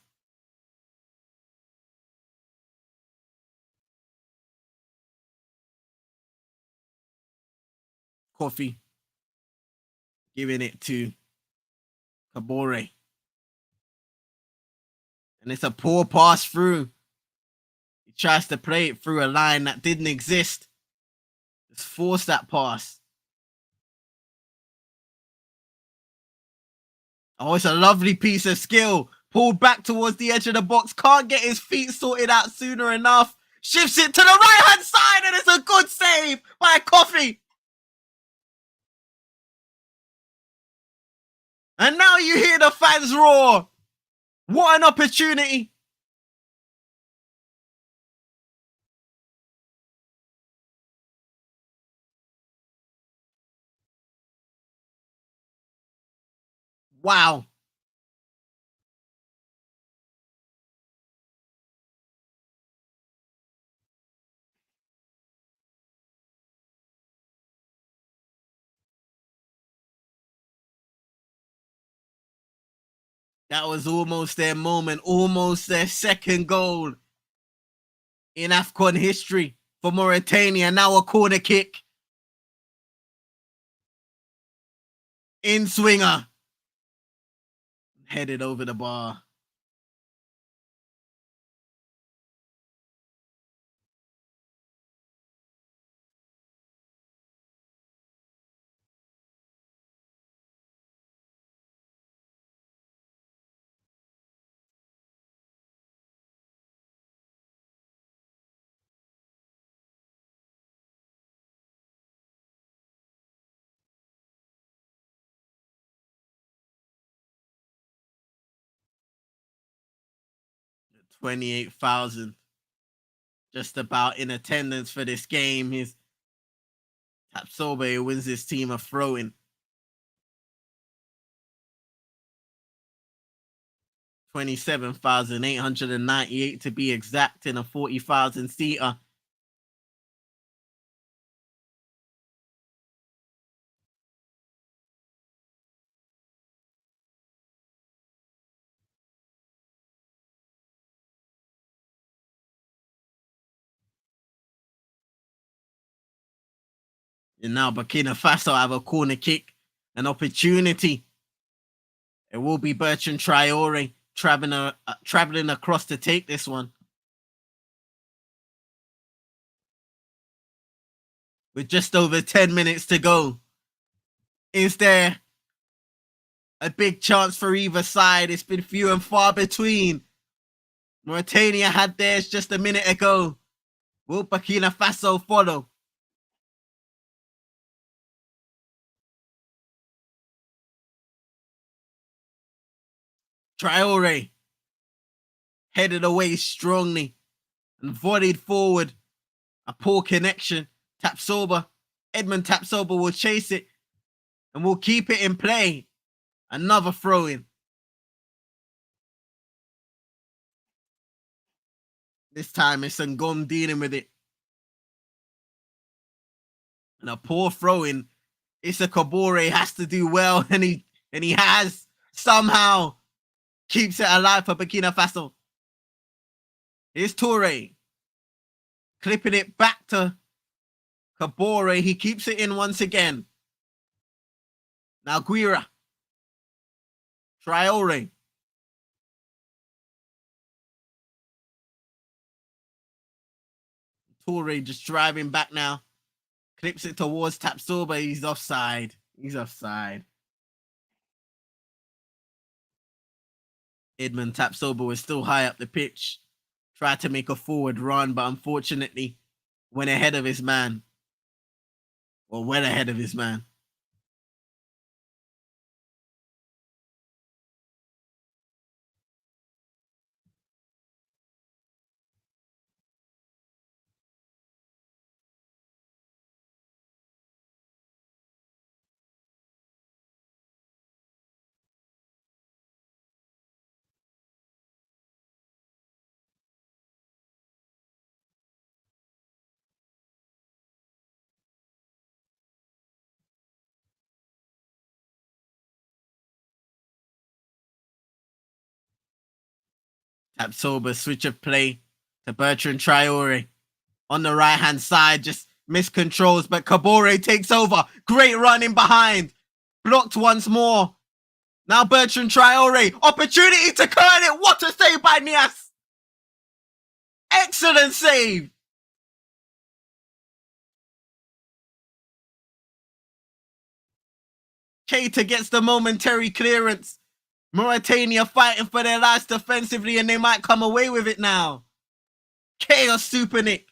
Coffee giving it to Kabore. And it's a poor pass through. He tries to play it through a line that didn't exist. Just force that pass. Oh, it's a lovely piece of skill. Pulled back towards the edge of the box. Can't get his feet sorted out sooner enough. Shifts it to the right-hand side, and it's a good save by Coffee. And now you hear the fans roar. What an opportunity. Wow. That was almost their moment, almost their second goal in Afcon history for Mauritania. Now a corner kick. In swinger. Headed over the bar. $28,000 just about in attendance for this game. His Tapsobe wins his team a throw-in. 27,898 to be exact in a 40,000 seater. And now Burkina Faso have a corner kick, an opportunity. It will be Bertrand Traore traveling across to take this one. With just over 10 minutes to go. Is there a big chance for either side? It's been few and far between. Mauritania had theirs just a minute ago. Will Burkina Faso follow? Traore headed away strongly and volleyed forward. A poor connection. Edmund Tapsoba will chase it and will keep it in play. Another throw-in. This time it's Ngom dealing with it. And a poor throw-in. Issa Kabore has to do well, and he has somehow keeps it alive for Burkina Faso. Here's Toure. Clipping it back to Kabore. He keeps it in once again. Now Guira. Traore. Toure just driving back now. Clips it towards Tapsoba. He's offside. Edmund Tapsoba was still high up the pitch. Tried to make a forward run, but unfortunately went ahead of his man. Well, well ahead of his man. Tapsoba switch of play to Bertrand Traore. On the right-hand side, just miscontrols, but Kabore takes over. Great run in behind. Blocked once more. Now Bertrand Traore. Opportunity to curl it. What a save by Nias. Excellent save. Keita gets the momentary clearance. Mauritania fighting for their lives defensively, and they might come away with it now. Chaos Super Nick.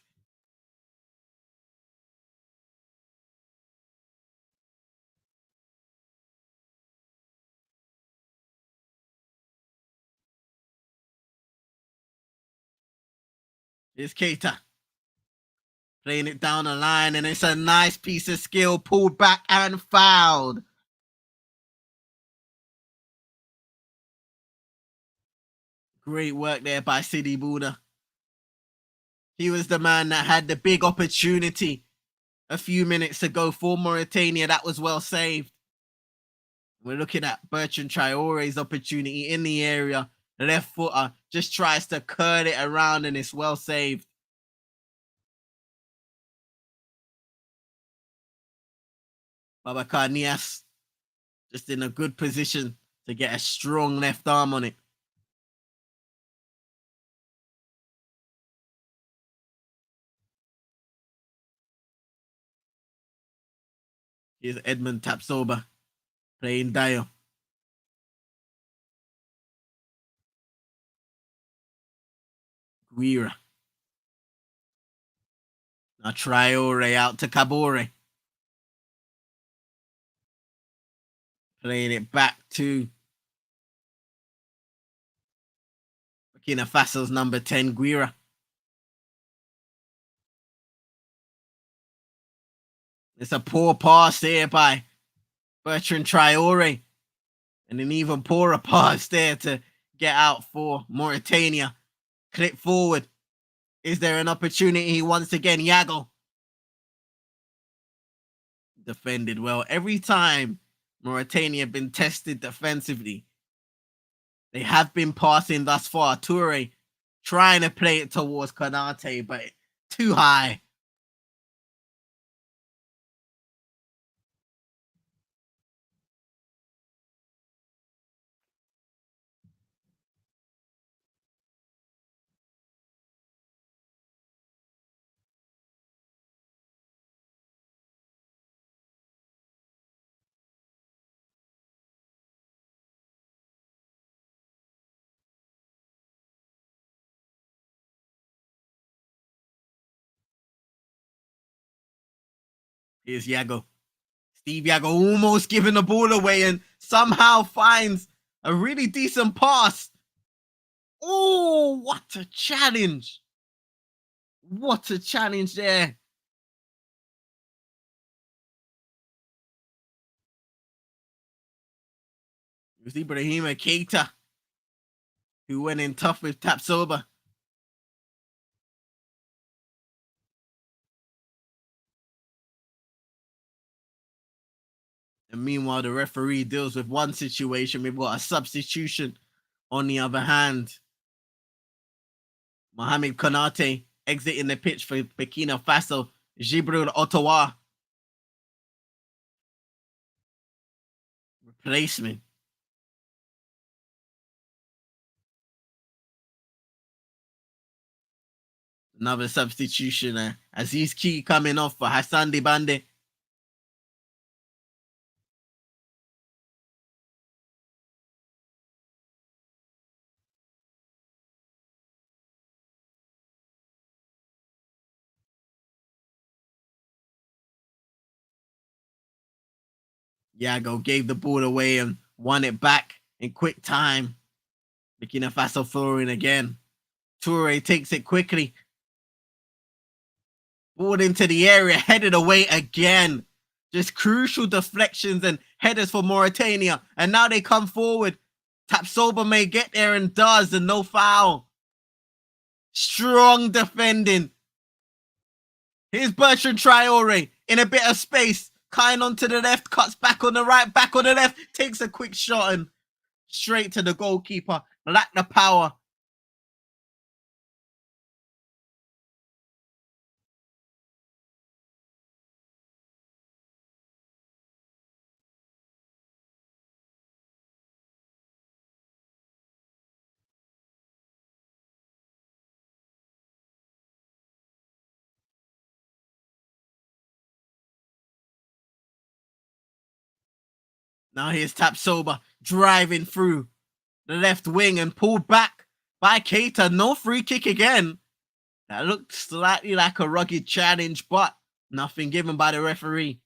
Here's Keita. Playing it down the line, and it's a nice piece of skill, pulled back and fouled. Great work there by Sidi Buda. He was the man that had the big opportunity a few minutes ago for Mauritania. That was well saved. We're looking at Bertrand Traore's opportunity in the area. The left footer just tries to curl it around and it's well saved. Babacar Niasse just in a good position to get a strong left arm on it. Here's Edmund Tapsoba playing Dio. Guira. Now Traore out to Kabore. Playing it back to Burkina Faso's number 10, Guira. It's a poor pass there by Bertrand Traore. And an even poorer pass there to get out for Mauritania. Clip forward. Is there an opportunity once again? Yago. Defended well. Every time Mauritania have been tested defensively, they have been passing thus far. Toure trying to play it towards Konate, but too high. Here's Yago. Steve Yago almost giving the ball away and somehow finds a really decent pass. Oh, what a challenge. What a challenge there. It was Ibrahima Keita who went in tough with Tapsoba. And meanwhile, the referee deals with one situation. We've got a substitution on the other hand. Mohamed Konate exiting the pitch for Burkina Faso. Gibril Ottawa. Replacement. Another substitution. Aziz Ki coming off for Hassan Dibande. Yago gave the ball away and won it back in quick time. Burkina Faso throwing again. Toure takes it quickly. Ball into the area, headed away again. Just crucial deflections and headers for Mauritania. And now they come forward. Tapsoba may get there and does, and no foul. Strong defending. Here's Bertrand Traore in a bit of space. Kind onto the left, cuts back on the right, back on the left, takes a quick shot and straight to the goalkeeper. Lack the power. Now here's Tapsoba driving through the left wing and pulled back by Keita. No free kick again. That looked slightly like a rugged challenge, but nothing given by the referee.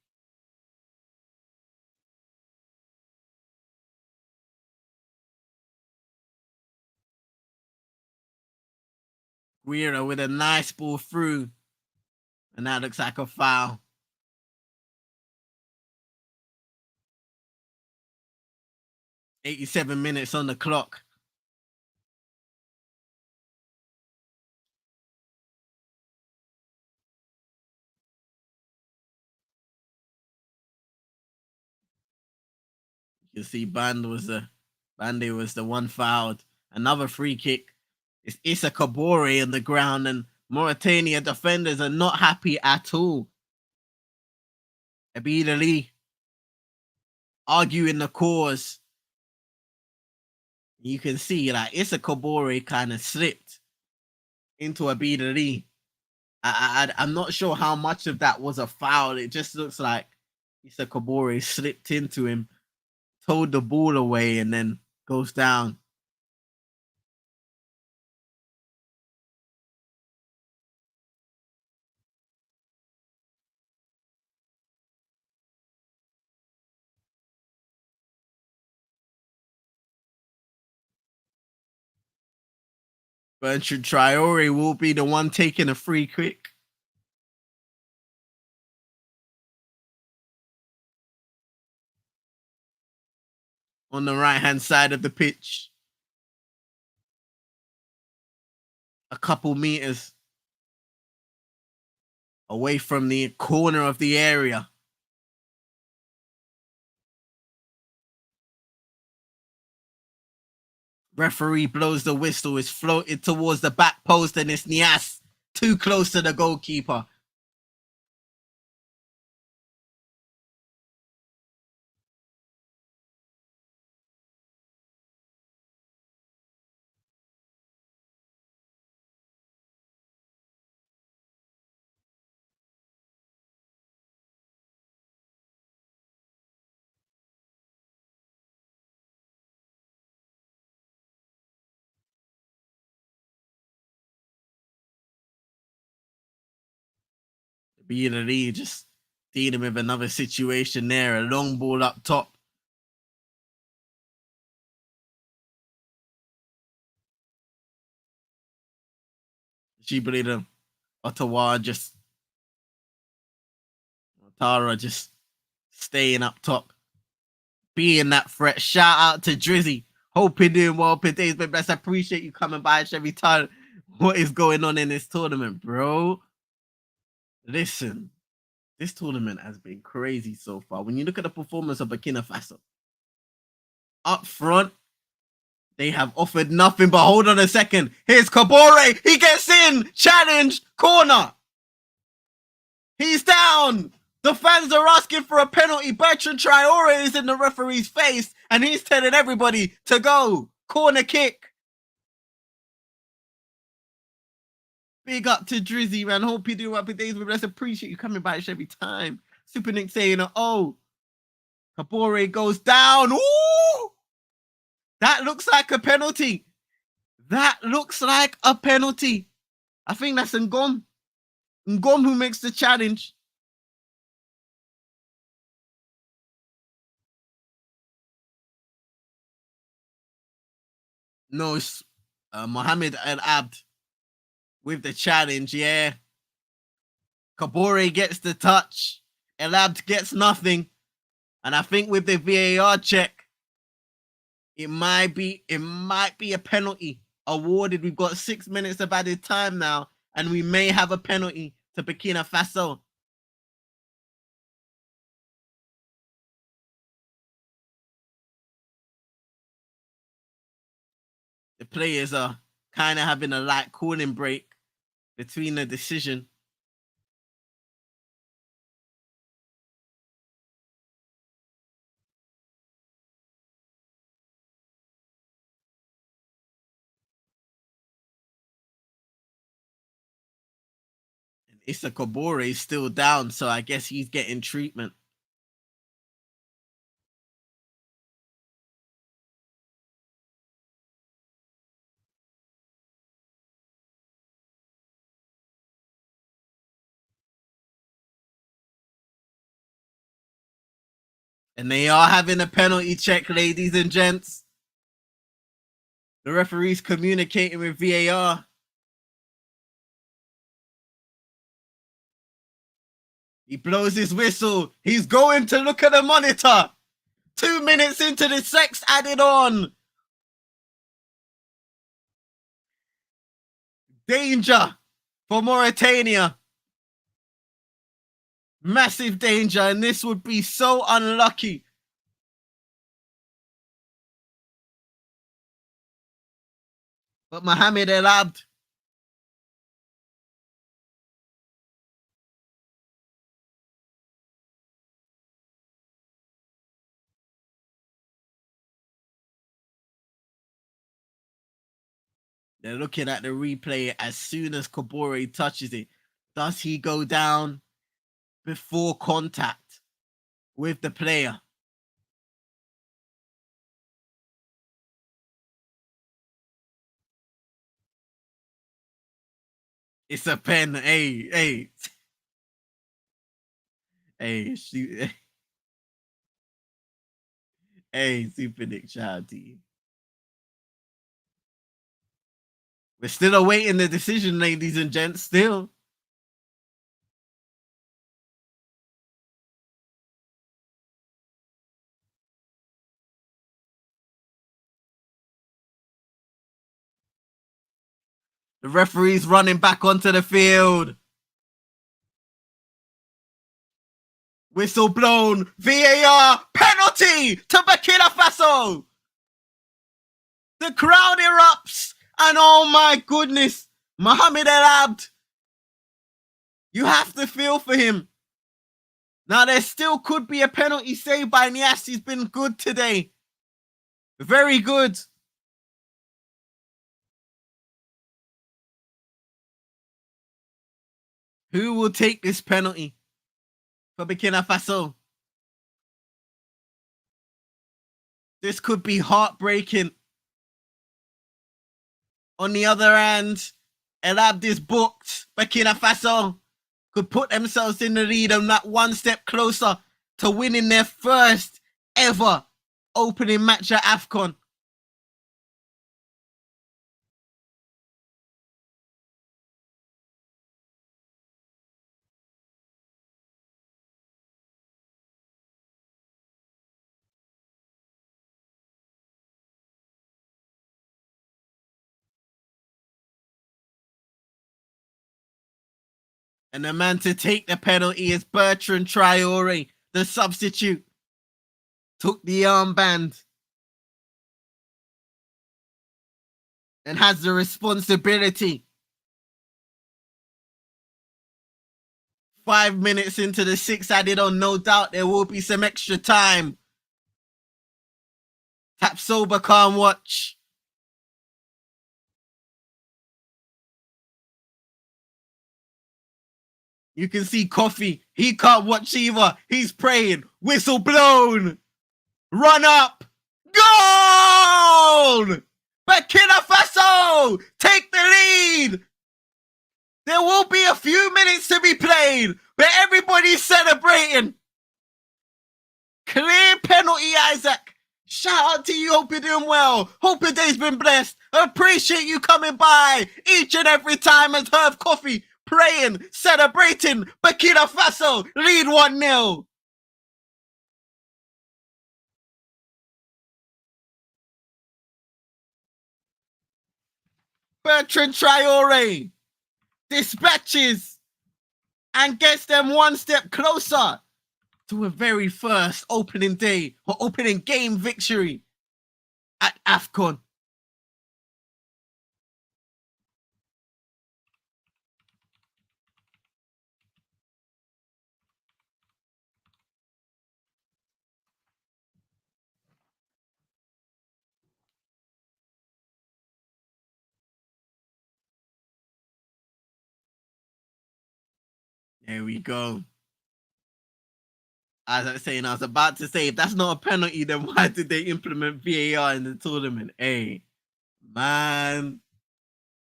Guira with a nice ball through. And that looks like a foul. 87 minutes on the clock. You see, Bande was the one fouled. Another free kick. It's Issa Kabore on the ground, and Mauritania defenders are not happy at all. Abid Ali arguing the cause. You can see like Issa Kabore kind of slipped into Abid Ali. I'm not sure how much of that was a foul. It just looks like Issa Kabore slipped into him, towed the ball away, and then goes down. Bertrand Traore will be the one taking a free kick. On the right-hand side of the pitch. A couple meters away from the corner of the area. Referee blows the whistle. It's floated towards the back post, and it's Nias too close to the goalkeeper. Being a lead, just dealing with another situation there. A long ball up top. Shibalida, Ottawa Tara just staying up top, being that threat. Shout out to Drizzy. Hope you're doing well, days, but best. I appreciate you coming by every time. What is going on in this tournament, bro? Listen, this tournament has been crazy so far. When you look at the performance of Burkina Faso, up front, they have offered nothing. But hold on a second. Here's Kabore. He gets in. Challenge. Corner. He's down. The fans are asking for a penalty. Bertrand Traore is in the referee's face, and he's telling everybody to go. Corner kick. Big up to Drizzy, man. Hope you do happy days with us. Appreciate you coming by every time. Super Nick saying, oh, Kabore goes down. Ooh! That looks like a penalty. That looks like a penalty. I think that's Ngom. Ngom who makes the challenge. No, it's Mohammed El Abd with the challenge, yeah. Kabore gets the touch. El Abd gets nothing. And I think with the VAR check, it might be a penalty awarded. We've got 6 minutes of added time now, and we may have a penalty to Burkina Faso. The players are kind of having a light cooling break between the decision. And Issa Kabore is still down, so I guess he's getting treatment. And they are having a penalty check, ladies and gents. The referee's communicating with VAR. He blows his whistle. He's going to look at the monitor. 2 minutes into the sex added on. Danger for Mauritania. Massive danger, and this would be so unlucky But Mohamed El Abd, they're looking at the replay as soon as Kabore touches it. Does he go down before contact with the player? It's a pen. Hey. Hey, shoot. Hey, Super Nick, shout out to you. We're still awaiting the decision, ladies and gents, still. The referee's running back onto the field. Whistle blown. VAR penalty to Burkina Faso. The crowd erupts. And oh my goodness, Mohamed El Abd. You have to feel for him. Now, there still could be a penalty saved by Niasse. He's been good today. Very good. Who will take this penalty for Burkina Faso? This could be heartbreaking. On the other hand, El Abd is booked. Burkina Faso could put themselves in the lead and that one step closer to winning their first ever opening match at Afcon. And the man to take the penalty is Bertrand Traore, the substitute. Took the armband and has the responsibility. 5 minutes into the 6 added on, no doubt there will be some extra time. Tap sober, can't watch. You can see Coffee. He can't watch either. He's praying. Whistle blown. Run up. Goal! Burkina Faso take the lead. There will be a few minutes to be played, but everybody's celebrating. Clear penalty, Isaac. Shout out to you. Hope you're doing well. Hope your day's been blessed. Appreciate you coming by each and every time and have coffee. Praying, celebrating. Burkina Faso lead 1-0. Bertrand Traore dispatches and gets them one step closer to a very first opening day or opening game victory at Afcon. There we go. As I was saying, I was about to say, if that's not a penalty, then why did they implement VAR in the tournament? Hey, man.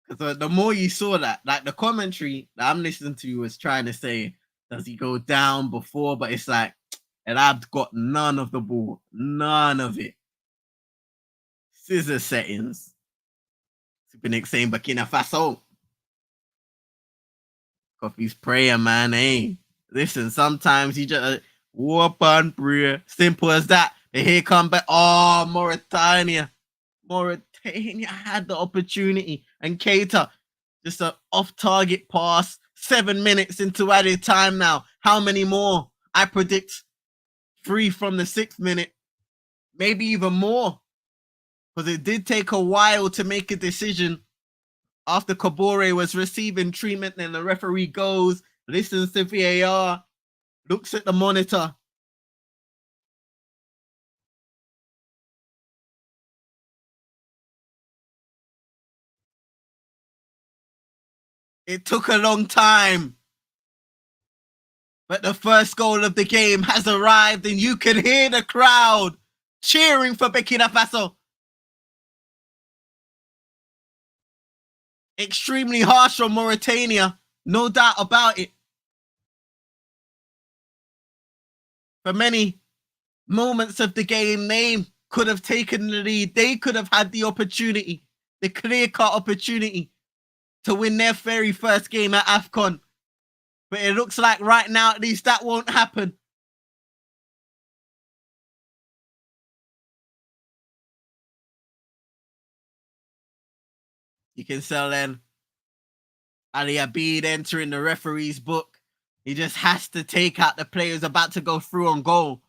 Because the more you saw that, like the commentary that I'm listening to was trying to say, does he go down before? But it's like, El Abd got none of the ball. None of it. Scissor settings. Super Nick saying Burkina Faso. Coffee's prayer, man. Hey, listen, sometimes you just whoop on prayer. Simple as that. And here come back. Oh, Mauritania. Mauritania had the opportunity. And Keita, just an off-target pass. 7 minutes into added time now. How many more? I predict 3 from the 6th minute. Maybe even more. Because it did take a while to make a decision after Kabore was receiving treatment, then the referee goes, listens to VAR, looks at the monitor. It took a long time, but the first goal of the game has arrived, and you can hear the crowd cheering for Burkina Faso. Extremely harsh on Mauritania, no doubt about it. For many moments of the game, they could have taken the lead. They could have had the opportunity, the clear-cut opportunity to win their very first game at Afcon. But it looks like right now, at least, that won't happen. You can sell then Ali Abid entering the referee's book. He just has to take out the players about to go through on goal.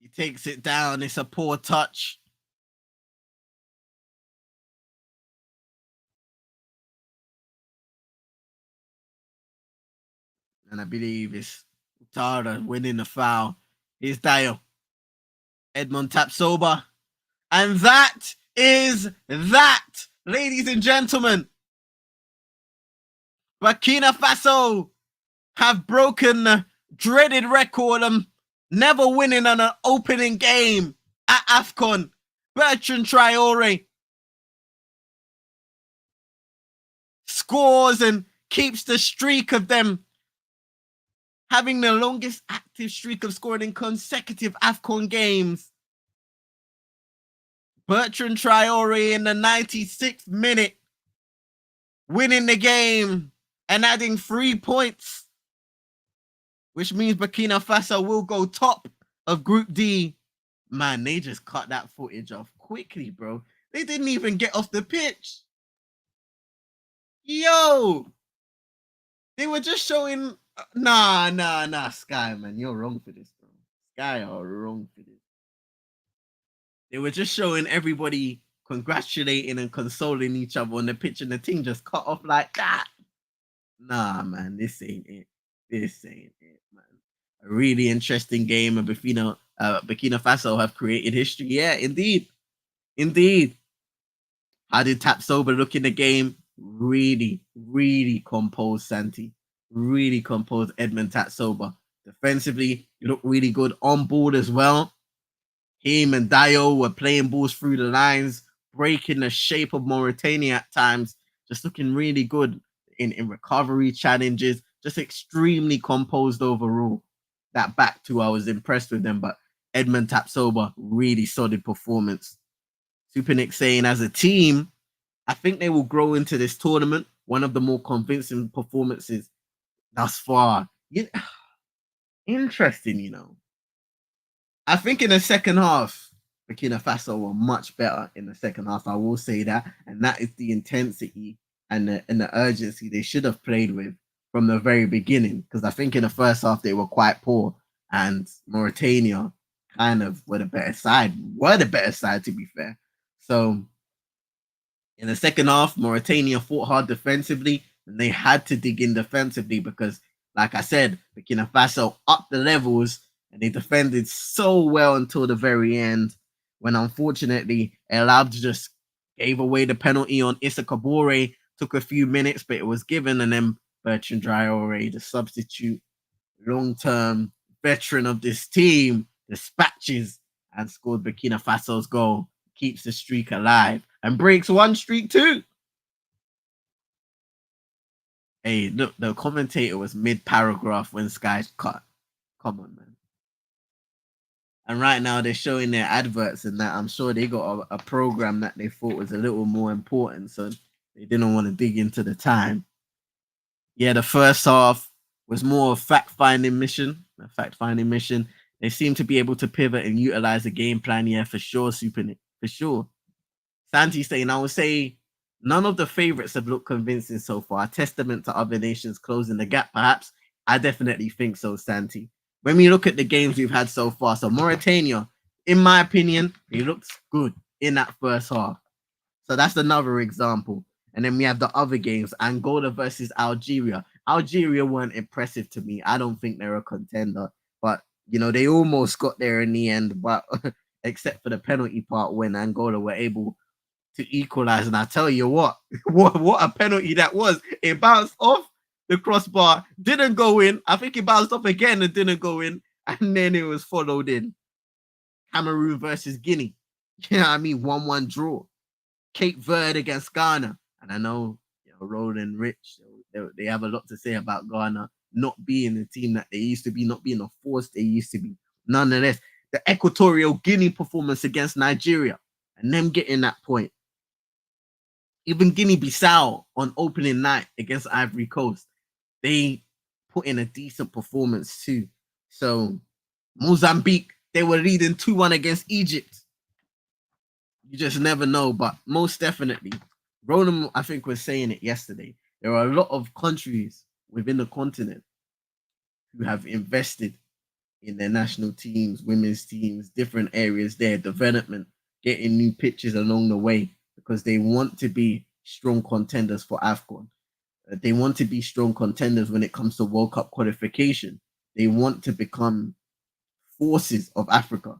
He takes it down. It's a poor touch. And I believe it's Tara winning the foul. Here's Dio. Edmond Tapsoba. And that is that, ladies and gentlemen. Burkina Faso have broken the dreaded record of never winning on an opening game at Afcon. Bertrand Traore scores and keeps the streak of them having the longest active streak of scoring in consecutive Afcon games. Bertrand Traore in the 96th minute, winning the game and adding 3 points, which means Burkina Faso will go top of Group D. Man, they just cut that footage off quickly, bro. They didn't even get off the pitch. Yo! They were just showing... Nah, Sky, man. You're wrong for this, bro. Sky are wrong for this. They were just showing everybody congratulating and consoling each other on the pitch, and the team just cut off like that. Nah, man, this ain't it. This ain't it, man. A really interesting game, and Burkina Faso have created history. Yeah, indeed. How did Tapsoba look in the game? Really composed, Santi. Really composed Edmond Tapsoba. Defensively, he looked really good on board as well. Him and Dio were playing balls through the lines, breaking the shape of Mauritania at times, just looking really good in recovery challenges, just extremely composed overall. That back two, I was impressed with them, but Edmond Tapsoba, really solid performance. Super Nick saying, as a team, I think they will grow into this tournament. One of the more convincing performances thus far. Yeah. Interesting, you know. I think in the second half, Burkina Faso were much better in the second half. I will say that, and that is the intensity and the urgency they should have played with from the very beginning. Because I think in the first half they were quite poor, and Mauritania kind of were the better side. To be fair. So in the second half, Mauritania fought hard defensively, and they had to dig in defensively because, like I said, Burkina Faso upped the levels. And they defended so well until the very end, when unfortunately El Abd just gave away the penalty on Issa Kabore. Took a few minutes, but it was given. And then Bertrand Traore, the substitute, long-term veteran of this team, dispatches and scored Burkina Faso's goal. Keeps the streak alive and breaks one streak too. Hey, look, the commentator was mid-paragraph when Sky cut. Come on, man. And right now they're showing their adverts and that. I'm sure they got a program that they thought was a little more important, so they didn't want to dig into the time. Yeah, the first half was more a fact-finding mission. They seem to be able to pivot and utilize the game plan. Yeah, for sure, Super Nick. For sure. Santi saying, I would say None of the favorites have looked convincing so far. A testament to other nations closing the gap, perhaps. I definitely think so, Santi. When we look at the games we've had so far, so Mauritania, in my opinion, he looks good in that first half. So that's another example. And then we have the other games, Angola versus Algeria. Algeria weren't impressive to me. I don't think they're a contender, but they almost got there in the end. But except for the penalty part when Angola were able to equalize. And I tell you what, what a penalty that was. It bounced off the crossbar, didn't go in. I think it bounced off again and didn't go in. And then it was followed in. Cameroon versus Guinea. You know what I mean? 1-1 draw. Cape Verde against Ghana. And I know, Roland Rich, they have a lot to say about Ghana not being the team that they used to be, not being the force they used to be. Nonetheless, the Equatorial Guinea performance against Nigeria and them getting that point. Even Guinea-Bissau on opening night against Ivory Coast, they put in a decent performance too. So Mozambique, they were leading 2-1 against Egypt. You just never know, but most definitely, Ronan, I think, was saying it yesterday. There are a lot of countries within the continent who have invested in their national teams, women's teams, different areas there, development, getting new pitches along the way because they want to be strong contenders for Afcon. They want to be strong contenders when it comes to World Cup qualification. They want to become forces of Africa.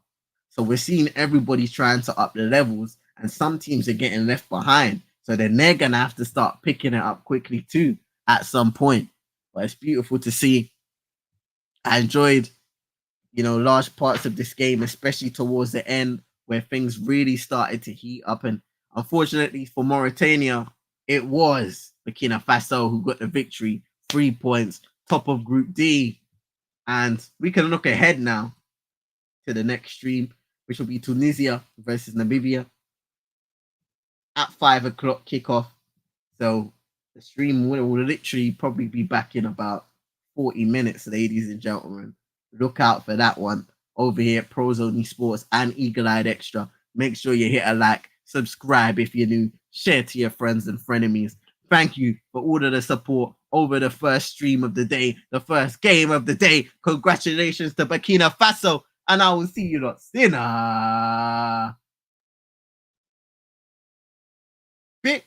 So we're seeing everybody trying to up the levels, and some teams are getting left behind. So then they're going to have to start picking it up quickly too at some point. But it's beautiful to see. I enjoyed, large parts of this game, especially towards the end where things really started to heat up. And unfortunately for Mauritania, it was Burkina Faso who got the victory, 3 points, top of Group D. And we can look ahead now to the next stream, which will be Tunisia versus Namibia at 5 o'clock kickoff. So the stream will literally probably be back in about 40 minutes, ladies and gentlemen. Look out for that one over here at Pros Only Sports and Eagle Eyed Extra. Make sure you hit a like, subscribe if you're new, share to your friends and frenemies. Thank you for all of the support over the first stream of the day, the first game of the day. Congratulations to Burkina Faso, and I will see you lot soon. Bit.